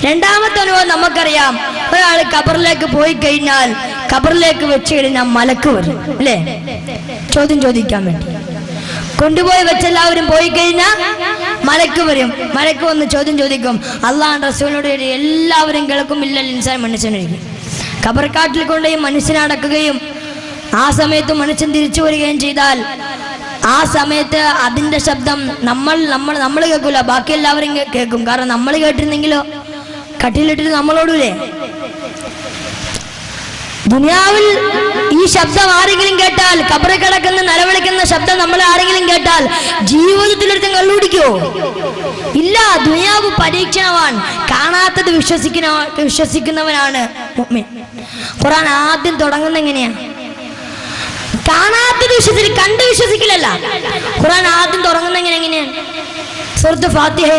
രണ്ടാമത്തെ അനുഭവം നമുക്കറിയാം. ഒരാൾ ഖബറിലേക്ക് പോയി കഴിഞ്ഞാൽ ഖബറിലേക്ക് വെച്ച് കഴിഞ്ഞാൽ മലക്ക് വരും, അല്ലേ? ചോദ്യം ചോദിക്കാൻ വേണ്ടി കൊണ്ടുപോയി വെച്ചെല്ലാവരും പോയി കഴിഞ്ഞാൽ മലക്ക് വരും. മലക്ക് വന്ന് ചോദ്യം ചോദിക്കും. അല്ലാഹുവിന്റെ റസൂലിനോട് എല്ലാവരും കേൾക്കും, ഇല്ല ഇൻസാൻ മനുഷ്യനായിരിക്കും. ഖബർക്കാട്ടിൽ കൊണ്ടുപോയി മനുഷ്യനെ അടക്കുകയും ആ സമയത്ത് മനുഷ്യൻ തിരിച്ചു വരികയും ചെയ്താൽ ആ സമയത്ത് അതിന്റെ ശബ്ദം നമ്മൾ കേൾക്കൂല, ബാക്കി എല്ലാവരും കേൾക്കും. കാരണം നമ്മൾ കേട്ടിരുന്നെങ്കിലോ കട്ടിലിട്ടിട്ട് നമ്മളോടൂലേ? ദുനിയാവിൽ ഈ ശബ്ദം ആരെങ്കിലും കേട്ടാൽ, ഖബറിൽ കിടക്കുന്ന നിലവിളിക്കുന്ന ശബ്ദം നമ്മൾ ആരെങ്കിലും കേട്ടാൽ ജീവിതത്തിലൊരുത്തം കള്ളുപിടിക്കോ? ഇല്ല. ദുനിയാവ് പരീക്ഷണമാണ്. കാണാത്തത് വിശ്വസിക്കുന്നവനാണ് മുഅ്മിൻ. ഖുർആൻ ആദ്യം തുടങ്ങുന്ന എങ്ങനെയാ? കാണാത്തത് കണ്ട് വിശ്വസിക്കില്ലല്ല. ഖുർആൻ ആദ്യം തുടങ്ങുന്ന എങ്ങനെയാണ്? സൂറത്ത് ഫാത്തിഹ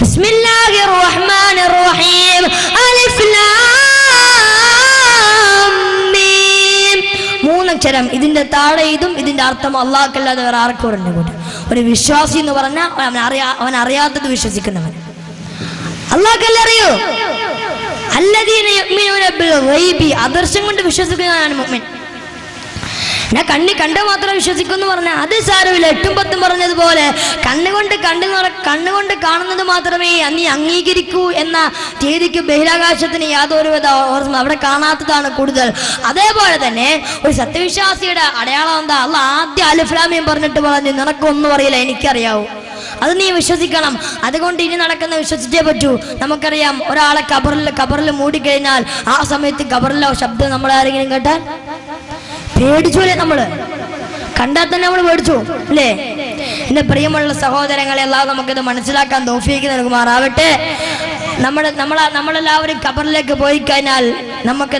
ബിസ്മില്ലാഹിർ റഹ്മാനിർ റഹീം അലിഫ് ലാം മീം. 3 അക്ഷരം. ഇതിന്റെ താഴെ ഇതും ഇതിന്റെ അർത്ഥം അല്ലാഹുക്കല്ലാതെ വേറെ ആർക്കും അറിഞ്ഞുകൂടാ. ഒരു വിശ്വാസി എന്ന് പറഞ്ഞാൽ അവൻ അറിയാത്തത് വിശ്വസിക്കുന്നവൻ. അല്ലാഹുക്കല്ലേ അറിയൂ. അല്ലദീന യുഅ്മിനൂന ബിൽ ഗൈബി, അദർശം കൊണ്ട് വിശ്വസിക്കുന്നവനാണ് മുഅ്മിൻ. ഞാൻ കണ്ട മാത്രം വിശ്വസിക്കുമെന്ന് പറഞ്ഞാൽ അത് സാരമില്ല. 8ഉം 10ഉം പറഞ്ഞതുപോലെ കണ്ണുകൊണ്ട് കാണുന്നത് മാത്രമേ നീ അംഗീകരിക്കൂ എന്ന രീതിക്ക് ബഹിരാകാശത്തിന് യാതൊരുവിധ അവിടെ കാണാത്തതാണ് കൂടുതൽ. അതേപോലെ തന്നെ ഒരു സത്യവിശ്വാസിയുടെ അടയാളം എന്താ? അള്ളാഹ് ആദ്യം അലിഫ്ലാമിയും പറഞ്ഞിട്ട് പറഞ്ഞു നിനക്കൊന്നും അറിയില്ല, എനിക്കറിയാവൂ. അത് നീ വിശ്വസിക്കണം. അതുകൊണ്ട് ഇനി നടക്കുന്ന വിശ്വസിച്ചേ പറ്റൂ. നമുക്കറിയാം, ഒരാളെ കബറിൽ മൂടിക്കഴിഞ്ഞാൽ ആ സമയത്ത് കബറിലെ ശബ്ദം നമ്മളാരെങ്കിലും കേട്ടാൽ പേടിച്ചൂലേ? നമ്മള് കണ്ടാൽ തന്നെ നമ്മൾ പേടിച്ചു അല്ലേ? എന്റെ പ്രിയമുള്ള സഹോദരങ്ങളെ, അല്ലാതെ നമുക്കിത് മനസ്സിലാക്കാൻ തൗഫീഖ് നൽകുമാറാവട്ടെ. നമ്മളെല്ലാവരും ഖബറിലേക്ക് പോയി കഴിഞ്ഞാൽ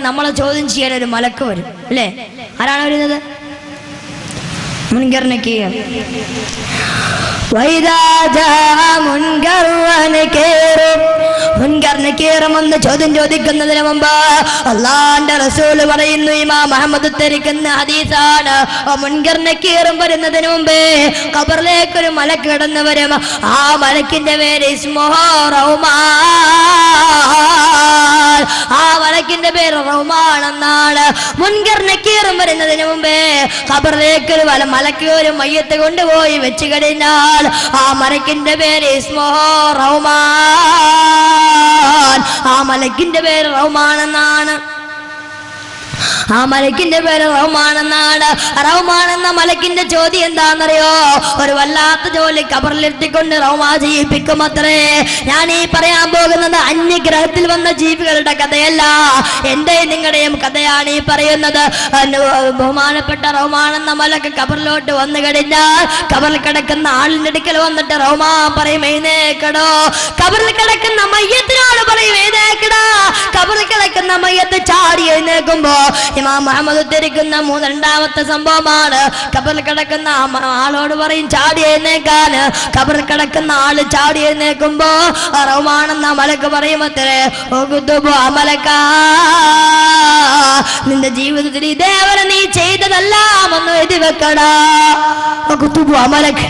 നമ്മളെ ചോദ്യം ചെയ്യാൻ ഒരു മലക്ക് വരും അല്ലേ? ആരാണ് വരുന്നത്? മുൻകർ നക്കീർ. മുൻകർ നക്കീറും ഒന്ന് ചോദ്യം ചോദിക്കുന്നതിന് മുമ്പ് അല്ലാഹുവിന്റെ റസൂൽ പറയുന്നു, ഇമാം മുഹമ്മദ് ഉദ്ധരിക്കുന്ന ഹദീസാണ്, മുൻകർ നക്കീറും വരുന്നതിന് മുമ്പേ ഖബറിലേക്ക് ഒരു മലക്ക് കടന്നു വരും. ആ മലക്കിന്റെ പേര് ഇസ്മുഹു റൗമാൻ. ആ മലക്കിന്റെ പേര് റൗമാൻ എന്നാണ്. മുൻകർ നക്കീറും വരുന്നതിന് മുമ്പേ ഖബറിലേക്ക് ഒരു മലക്ക് ഒരു മയ്യത്ത് കൊണ്ടുപോയി വെച്ച് കഴിഞ്ഞാൽ ആ മലക്കിന്റെ പേര് ഇസ്മുഹു റൗമാൻ. ആ മലക്കിന്റെ പേര് റൗമാൻ എന്നാണ്. ആ മലക്കിന്റെ പേര് റഹ്മാൻ എന്നാണ്. റഹ്മാൻ എന്ന മലക്കിന്റെ ചോദ്യം എന്താണെന്നറിയോ? ഒരു വല്ലാത്ത ജോലി ഖബറിലെത്തിക്കൊണ്ട് റഹ്മാൻ ചെയ്യിപ്പിക്കും അത്രേ. ഞാൻ ഈ പറയാൻ പോകുന്നത് അന്യഗ്രഹത്തിൽ വന്ന ജീവികളുടെ കഥയല്ല, എന്റെയും നിങ്ങളുടെയും കഥയാണ് ഈ പറയുന്നത്. ബഹുമാനപ്പെട്ട റഹ്മാൻ എന്ന മലക്ക് ഖബറിലോട്ട് വന്നു കഴിഞ്ഞാൽ ഖബറിൽ കിടക്കുന്ന ആളിന്റെ അടുക്കൽ വന്നിട്ട് റഹ്മാൻ പറയും, എഴുന്നേക്കടോ. ഖബറിൽ കിടക്കുന്ന മയ്യത്തിനോട് പറയും, എഴുന്നേക്കടാ. ഖബറിൽ കിടക്കുന്ന മയ്യത്ത് ചാടി എഴുന്നേക്കുമ്പോ ഇമാം മുഹമ്മദ് ഉദ്ധരിക്കുന്ന രണ്ടാമത്തെ സംഭവമാണ്, ഖബറിൽ കിടക്കുന്ന ആളോട് പറയും ചാടി എഴുന്നേക്കാൻ. ഖബറിൽ കിടക്കുന്ന ആള് ചാടി എഴുന്നേക്കുമ്പോ റഹ്മാൻ എന്ന മലക്ക് പറയും, അത്രേ നിന്റെ ജീവിതത്തിൽ ഇതേവരെ നീ ചെയ്തതെല്ലാം ഒന്ന് എഴുതി വെക്കടാ. അമലക്ക്,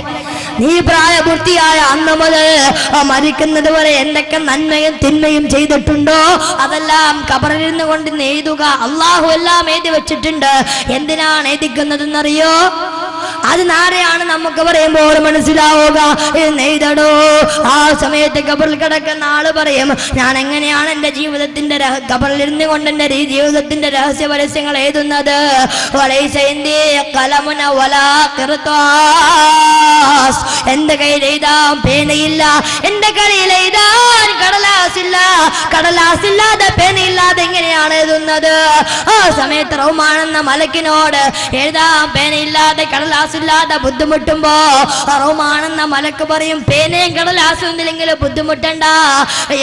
നീ പ്രായപൂർത്തിയായ അന്ന് മുതൽ മരിക്കുന്നത് വരെ എന്തൊക്കെ നന്മയും തിന്മയും ചെയ്തിട്ടുണ്ടോ അതെല്ലാം ഖബറിൽ ഇരുന്ന് കൊണ്ട് എഴുതുക. അള്ളാഹു എല്ലാം എഴുതി വെച്ചിട്ടുണ്ട്. എന്തിനാണ് എഴുതിക്കുന്നതെന്നറിയോ? അത് നാരെയാണ് നമുക്ക് പറയുമ്പോൾ മനസ്സിലാവുക. എഴുതടോ. ആ സമയത്ത് ഖബറിൽ കിടക്കുന്ന ആള് പറയും, ഞാൻ എങ്ങനെയാണ് എന്റെ ജീവിതത്തിന്റെ ഖബറിൽ ഇരുന്ന് കൊണ്ട് എന്റെ ജീവിതത്തിന്റെ രഹസ്യ പരസ്യങ്ങൾ എഴുതുന്നത്? എന്റെ കയ്യിൽ എഴുതാൻ പേനയില്ല, എന്റെ കയ്യിൽ എഴുതാൻ കടലാസില്ല. കടലാസില്ലാതെ പേനയില്ലാതെ എങ്ങനെയാണ് എഴുതുന്നത്? ആ സമയത്ത് റഹ്മാൻ എന്ന മലക്കിനോട് എഴുതാൻ പേനയില്ലാതെ കടലാസില്ലാതെ ബുദ്ധിമുട്ടുമ്പോ റഹ്മാൻ എന്ന മലക്ക് പറയും, പേനയും കടലാസും ഒന്നില്ലെങ്കിലും ബുദ്ധിമുട്ടണ്ട.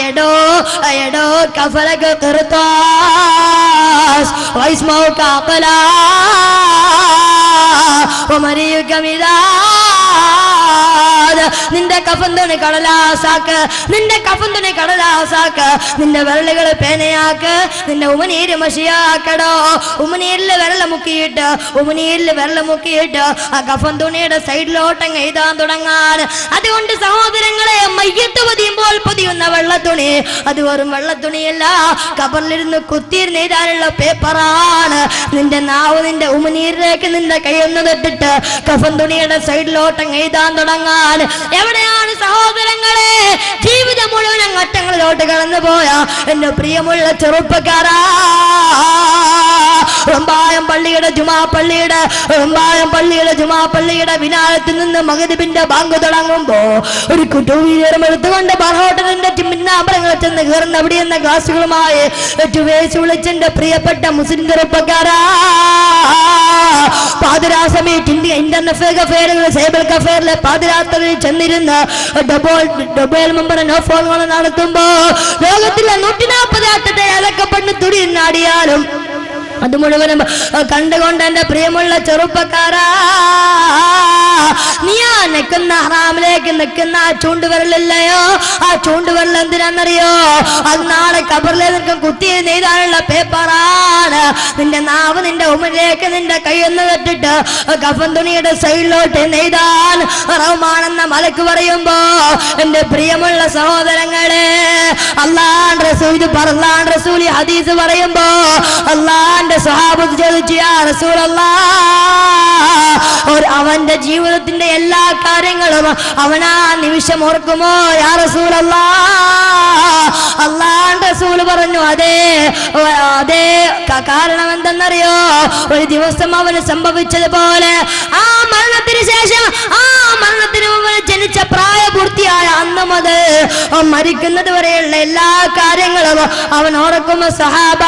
എടോ എടോ കഫലക്ക് ഖിർതാസ് വൈസ്മൗക ഖലാം വമരിയുക മിദാദ്. നിന്റെ കഫൻ തുണി കടലാസാക്ക്, നിന്റെ കഫൻ തുണി കടലാസാക്ക്, നിന്റെ വിരലുകൾ പേനയാക്ക്, നിന്റെ ഉമനീര് മഷിയാക്കടോ. ഉമനീരില് വിരൽ മുക്കിയിട്ട് ആ കഫൻ തുണിയുടെ സൈഡിലോട്ടങ്ങ് എഴുതാൻ തുടങ്ങാൻ. അതുകൊണ്ട് സഹോദരങ്ങളെ, മയ്യത്ത് പൊതിയുമ്പോൾ പൊതിയുന്ന വെള്ളത്തുണി അത് വെറും വെള്ളത്തുണിയല്ല, ഖബറിലിരുന്ന് കുത്തിയിരുന്ന് എഴുതാനുള്ള പേപ്പറാണ്. നിന്റെ നാവ് നിന്റെ ഉമനീരിലേക്ക് നിന്റെ കൈയൊന്ന് തൊട്ടിട്ട് കഫൻ തുണിയുടെ സൈഡിലോട്ടങ്ങ് എഴുതാൻ തുടങ്ങാൻ. എവിടെയാണ് സഹോദരങ്ങളെ ജീവിതം മുഴുവൻ അങ്ങറ്റങ്ങളിലോട്ട് കടന്നു പോയ എന്റെ പ്രിയമുള്ള ചെറുപ്പക്കാരാ? റമ്പായം പള്ളിയുടെ ജുമാ വിനാലത്തിൽ നിന്ന് മഗ്‌രിബിന്റെ ബാങ്ക് തുടങ്ങുമ്പോ ഒരു കുട്ടുവീരം എടുത്തുകൊണ്ട് ബർഹോട്ടലിന്റെ പിന്നാമ്പലങ്ങൾ ചെന്ന് കയറുന്ന അവിടെയെന്ന ഗ്ലാസുകളുമായി വിളിച്ചെന്റെ പ്രിയപ്പെട്ട മുസ്ലിം ചെറുപ്പക്കാരാ, പാതിരാ സമയത്ത് കഫേറിലെ പാതിരാത്രിയിൽ ചെന്നിരുന്ന് ഡബോൾ മെമ്പർ നോഫോൾ നടത്തുമ്പോ ലോകത്തിലെ 140 ആറ്റത്തെ അലക്കപ്പെട്ട് തുടിയുന്നാടിയാലും അത് മുഴുവനും കണ്ടുകൊണ്ട് എന്റെ പ്രിയമുള്ള ചെറുപ്പക്കാരാ, നീ ആ നിൽക്കുന്ന ഹറാമിലേക്ക് നിൽക്കുന്ന ആ ചൂണ്ടുവിരലില്ലയോ? ആ ചൂണ്ടുവിരൽ എന്തിനാണെന്നറിയോ? അത് നാളെ ഖബറിലെ നിൽക്കും കുത്തി നെയ്താനുള്ള പേപ്പറാണ്. നിന്റെ നാവ് നിന്റെ ഉമ്മയിലേക്ക് നിന്റെ കൈയൊന്ന് തട്ടിട്ട് കഫൻ തുണിയുടെ സൈഡിലോട്ട് നെയ്താൻ റഹ്മാൻ എന്ന മലക്ക് പറയുമ്പോ എന്റെ പ്രിയമുള്ള സഹോദരങ്ങളെ, അല്ലാഹുവിന്റെ റസൂൽ ഹദീസ് പറയുമ്പോ അല്ലാഹുവിന്റെ അള്ളാന്റെ സ്വഹാബത്ത് ചോദിച്ചു, യാ റസൂലല്ലാഹ്, അവന്റെ ജീവിതത്തിന്റെ എല്ലാ കാര്യങ്ങളും അവനാ നിമിഷം ഓർക്കുമോ യാ റസൂലല്ലാഹ്? അള്ളാന്റെ റസൂൽ പറഞ്ഞു, അതെ അതെ. കാരണം എന്തെന്നറിയോ? ഒരു ദിവസം അവന് സംഭവിച്ചതുപോലെ ആ മരണത്തിന് ശേഷം, ആ മരണത്തിന് മുമ്പ് ജനിച്ച പ്രായപൂർത്തിയായ അന്ന് മുതൽ മരിക്കുന്നത് വരെയുള്ള എല്ലാ കാര്യങ്ങളും അവൻ ഓർക്കും. സഹാബ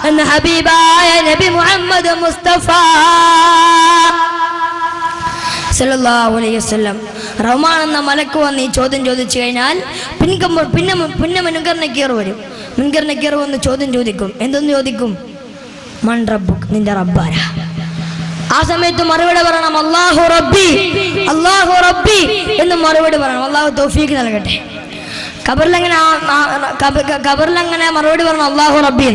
എന്ന് ഹബീബായ നബി മുഹമ്മദ് മുസ്തഫ സല്ലല്ലാഹു അലൈഹി വസല്ലം. റഹ്മാൻ എന്ന മലക്ക് വന്ന് ഈ ചോദ്യം ചോദിച്ചു കഴിഞ്ഞാൽ പിന്നെ മുൻകർ നക്കീർ വരും. മുൻകർ നക്കീർ വന്ന് ചോദ്യം ചോദിക്കും. എന്തെന്ന് ചോദിക്കും? മൻ റബ്ബുക്, നിന്റെ റബ്ബാരാ? ആ സമയത്ത് മറുപടി പറയണം, അല്ലാഹു റബ്ബി, അല്ലാഹു റബ്ബി എന്ന് മറുപടി പറയണം. അല്ലാഹു തൗഫീഖ് നൽകട്ടെ. ഖബറിലങ്ങനെ മറുപടി പറയണം, അല്ലാഹു റബ്ബി.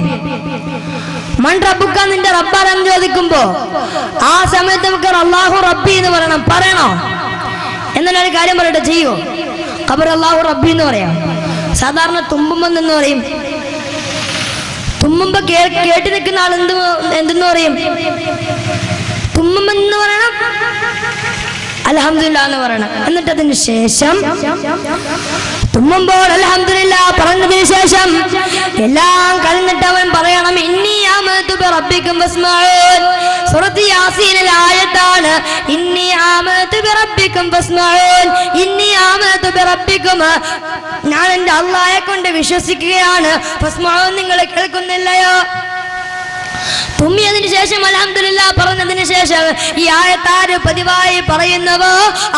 മൻ റബ്ബുക, നിന്റെ റബ്ബാരെന്ന് ചോദിക്കുമ്പോ ആ സമയത്ത് നമുക്ക് അല്ലാഹു റബ്ബി എന്ന് പറയണോ? എന്നൊരു കാര്യം പറയട്ടെ, ചെയ്യോ? ഖബർ അല്ലാഹു റബ്ബി എന്ന് പറയാം. സാധാരണ തുമ്പുമെന്ന് പറയും. തുമ്മുമ്പോ കേട്ട് നിൽക്കുന്ന ആൾ എന്തെന്ന് പറയും? തുമ്മുമെന്ന് പറയണം, അൽഹംദുലില്ലാ എന്ന് പറയണം. എന്നിട്ട് അതിന് ശേഷം തുമ്മുമ്പോൾ അൽഹംദുലില്ലാ പറഞ്ഞതിന് ശേഷം എല്ലാം കഴിഞ്ഞിട്ട് അവൻ പറയണം, ഇന്നി ആമനതു ബിറബ്ബിക്കും ഫസ്മഊൻ. സൂറത്ത് യാസീനിലെ ആയത്താണ് ഇന്നി ആമനതു ബിറബ്ബിക്കും ഫസ്മഊൻ. ഇന്നി ആമനതു ബിറബ്ബിക്കും, ഞാൻ എൻ്റെ അല്ലാഹയെ കൊണ്ട് വിശ്വസിക്കുകയാണ്. ഫസ്മഊൻ, നിങ്ങൾ കേൾക്കുന്നില്ലയോ? തുമ്മിയതിന് ശേഷം അൽഹംദുലില്ലാ പറഞ്ഞതിന് ശേഷം ഈ ആയത്താര് പതിവായി പറയുന്നവോ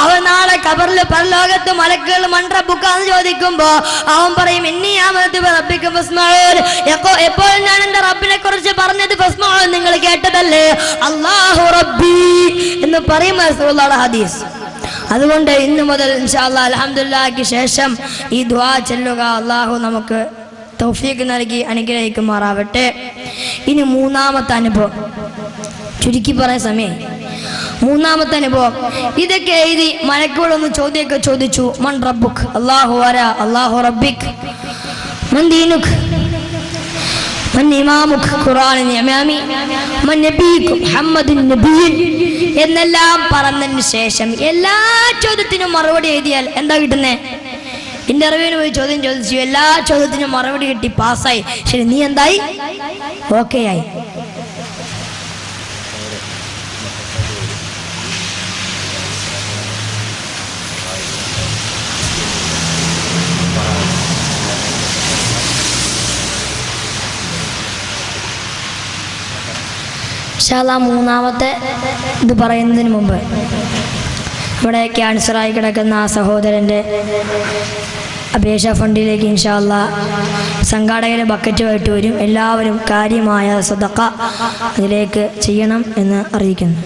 അവൻ നാളെ ഖബറിൽ പരലോകത്ത് മലക്കുകൾ മൻ റബ്ബുക എന്ന് ചോദിക്കുമ്പോ അവൻ പറയും, ഇന്നി ആമനതു ബിറബ്ബിക്കും ഫസ്മഊൻ. എപ്പോൾ ഞാൻ എൻ്റെ റബ്ബിനെ കുറിച്ച് പറഞ്ഞത് ഫസ്മഊൻ, നിങ്ങൾ കേട്ടതല്ലേ? അല്ലാഹു റബ്ബി എന്ന് പറയും റസൂലുള്ളാഹിയുടെ ഹദീസ്. അതുകൊണ്ട് ഇന്നു മുതൽ ഇൻഷാ അല്ലാഹ് അൽഹംദുലില്ലാഹ്ക്ക് ശേഷം ഈ ദുആ ചൊല്ലുക. അല്ലാഹു നമുക്ക് തൗഫീഖ് നൽകി അനുഗ്രഹിക്കുമാറാവട്ടെ. ഇനി മൂന്നാമത്തെ അനുഭവം, ചുരുക്കി പറയാൻ സമയം. മൂന്നാമത്തെ അനുഭവം, ഇതൊക്കെ എഴുതി മലക്കുകളൊന്ന് ചോദ്യമൊക്കെ ചോദിച്ചു. മൻ റബ്ബുക്, അല്ലാഹു ആരാ? അല്ലാഹു റബ്ബിക്. മൻ ദീനുക്, മൻ ഇമാമുക്, ഖുർആനിൻ ഇമാമി, മൻ നബിയുക്, മുഹമ്മദുൻ നബിയ്യൻ എന്നെല്ലാം പറഞ്ഞതിന് ശേഷം എല്ലാ ചോദ്യത്തിനും മറുപടി എഴുതിയാൽ എന്താ കിട്ടുന്നത്? ഇന്റർവ്യൂവിന് പോയി ചോദ്യം ചോദിച്ചു, എല്ലാ ചോദ്യത്തിനും മറുപടി കിട്ടി, പാസ്സായി. ശരി, നീ എന്തായി? ഓക്കെ ആയി. മൂന്നാമത്തെ ഇത് പറയുന്നതിന് മുമ്പ് ഇവിടെ ക്യാൻസറായി കിടക്കുന്ന ആ സഹോദരൻ്റെ അപേക്ഷാ ഫണ്ടിലേക്ക് ഇൻഷാ അല്ലാഹ് സംഘാടകരെ ബക്കറ്റുമായിട്ട് വരും. എല്ലാവരും കാര്യമായ സദഖ അതിലേക്ക് ചെയ്യണം എന്ന് അറിയിക്കുന്നു.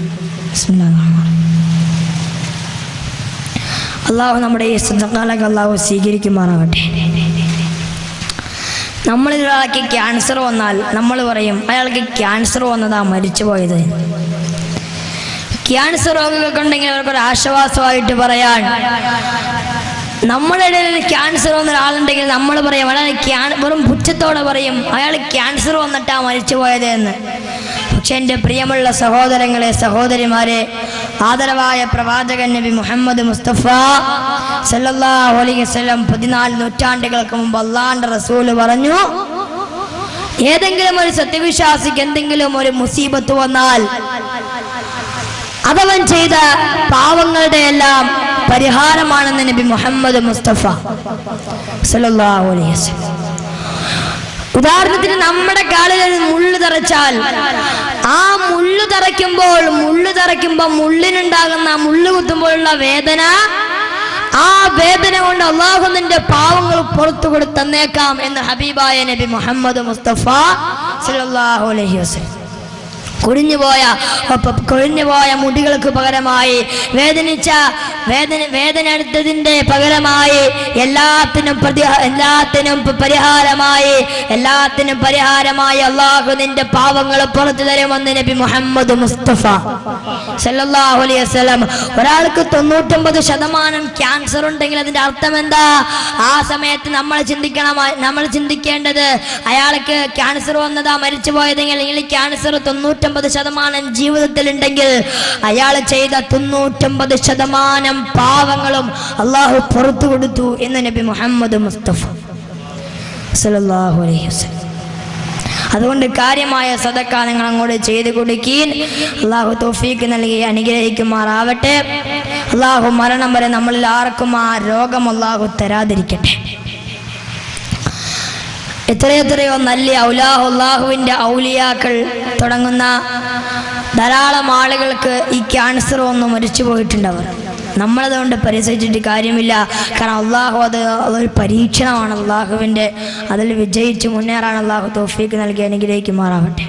അല്ലാഹു നമ്മുടെ ഈ സദഖകളൊക്കെ അല്ലാഹു സ്വീകരിക്കുമാറാകട്ടെ. നമ്മളിലൊരാൾക്ക് ക്യാൻസർ വന്നാൽ നമ്മൾ പറയും അയാൾക്ക് ക്യാൻസർ വന്നതാ മരിച്ചു പോയത്. ക്യാൻസർ രോഗികൾക്ക് ഉണ്ടെങ്കിൽ അവർക്കൊരു ആശ്വാസമായിട്ട് പറയാൻ, നമ്മുടെ ഇടയിൽ ക്യാൻസർ വന്ന ഒരാളുണ്ടെങ്കിൽ നമ്മൾ പറയും അയാൾ വെറും പുച്ഛത്തോടെ പറയും അയാൾ ക്യാൻസർ വന്നിട്ടാ മരിച്ചു പോയത് എന്ന്. പക്ഷെ എൻ്റെ പ്രിയമുള്ള സഹോദരങ്ങളെ, സഹോദരിമാരെ, ആദരവായ പ്രവാചകൻ നബി മുഹമ്മദ് മുസ്തഫ സല്ലല്ലാഹു അലൈഹി വസല്ലം 14 നൂറ്റാണ്ടുകൾക്ക് മുമ്പ് അല്ലാഹുവിന്റെ റസൂല് പറഞ്ഞു, ഏതെങ്കിലും ഒരു സത്യവിശ്വാസിക്ക് എന്തെങ്കിലും ഒരു മുസീബത്ത് വന്നാൽ അതവൻ ചെയ്ത പാവങ്ങളുടെ എല്ലാം പരിഹാരമാണെന്ന് നബി മുഹമ്മദ് മുസ്തഫ സല്ലല്ലാഹു അലൈഹി വസല്ലം. ഉദാഹരണത്തിന് നമ്മുടെ കാലിൽ മുള്ളു തറച്ചാൽ ആ മുള്ളു തറയ്ക്കുമ്പോൾ മുള്ളിനുണ്ടാകുന്ന മുള്ളു കുത്തുമ്പോഴുള്ള വേദന, ആ വേദന കൊണ്ട് അല്ലാഹു നിന്റെ പാവങ്ങൾ പുറത്തു കൊടുത്തന്നേക്കാം എന്ന് ഹബീബായ നബി മുഹമ്മദ് മുസ്തഫ സല്ലല്ലാഹു അലൈഹി വസല്ലം. കൊഴിഞ്ഞുപോയ മുടികൾക്ക് പകരമായി, വേദനിച്ച വേദന എടുത്തതിന്റെ പകരമായി എല്ലാത്തിനും പരിഹാരമായി അള്ളാഹു നിന്റെ പാവങ്ങൾ പുറത്തു തരുമെന്ന് നബി മുഹമ്മദ് മുസ്തഫ സല്ലല്ലാഹു അലൈഹി വസല്ലം. ഒരാൾക്ക് 99% ക്യാൻസർ ഉണ്ടെങ്കിൽ അതിന്റെ അർത്ഥം എന്താ? ആ സമയത്ത് നമ്മൾ ചിന്തിക്കേണ്ടത് അയാൾക്ക് ക്യാൻസർ വന്നതാ മരിച്ചു പോയതെങ്കിൽ, അല്ലെങ്കിൽ ക്യാൻസർ 99% ജീവിതത്തിൽ ഉണ്ടെങ്കിൽ അയാൾ ചെയ്ത 99% പാവങ്ങളും അള്ളാഹു പുറത്തു കൊടുത്തു എന്ന് നബി മുഹമ്മദ് മുസ്തഫ സല്ലല്ലാഹു അലൈഹി വസല്ലം. അതുകൊണ്ട് കാര്യമായ സദക്ക നിങ്ങൾ അങ്ങോട്ട് ചെയ്തു കൊടുക്കീൻ. അള്ളാഹു തൗഫീഖ് നൽകി അനുഗ്രഹിക്കുമാറാവട്ടെ. അള്ളാഹു മരണം വരെ നമ്മളിൽ ആർക്കും ആ രോഗം അള്ളാഹു തരാതിരിക്കട്ടെ. എത്രയോ നല്ല അള്ളാഹുവിൻ്റെ ഔലിയാക്കൾ തുടങ്ങുന്ന ധാരാളം ആളുകൾക്ക് ഈ ക്യാൻസർ ഒന്നും മരിച്ചു പോയിട്ടുണ്ടവർ. നമ്മളതുകൊണ്ട് പരിഹസിച്ചിട്ട് കാര്യമില്ല. കാരണം അള്ളാഹു അതൊരു പരീക്ഷണമാണ്. അള്ളാഹുവിൻ്റെ അതിൽ വിജയിച്ച് മുന്നേറാൻ അള്ളാഹു തൗഫീഖ് നൽകി അനുഗ്രഹിക്കുമാറാവട്ടെ.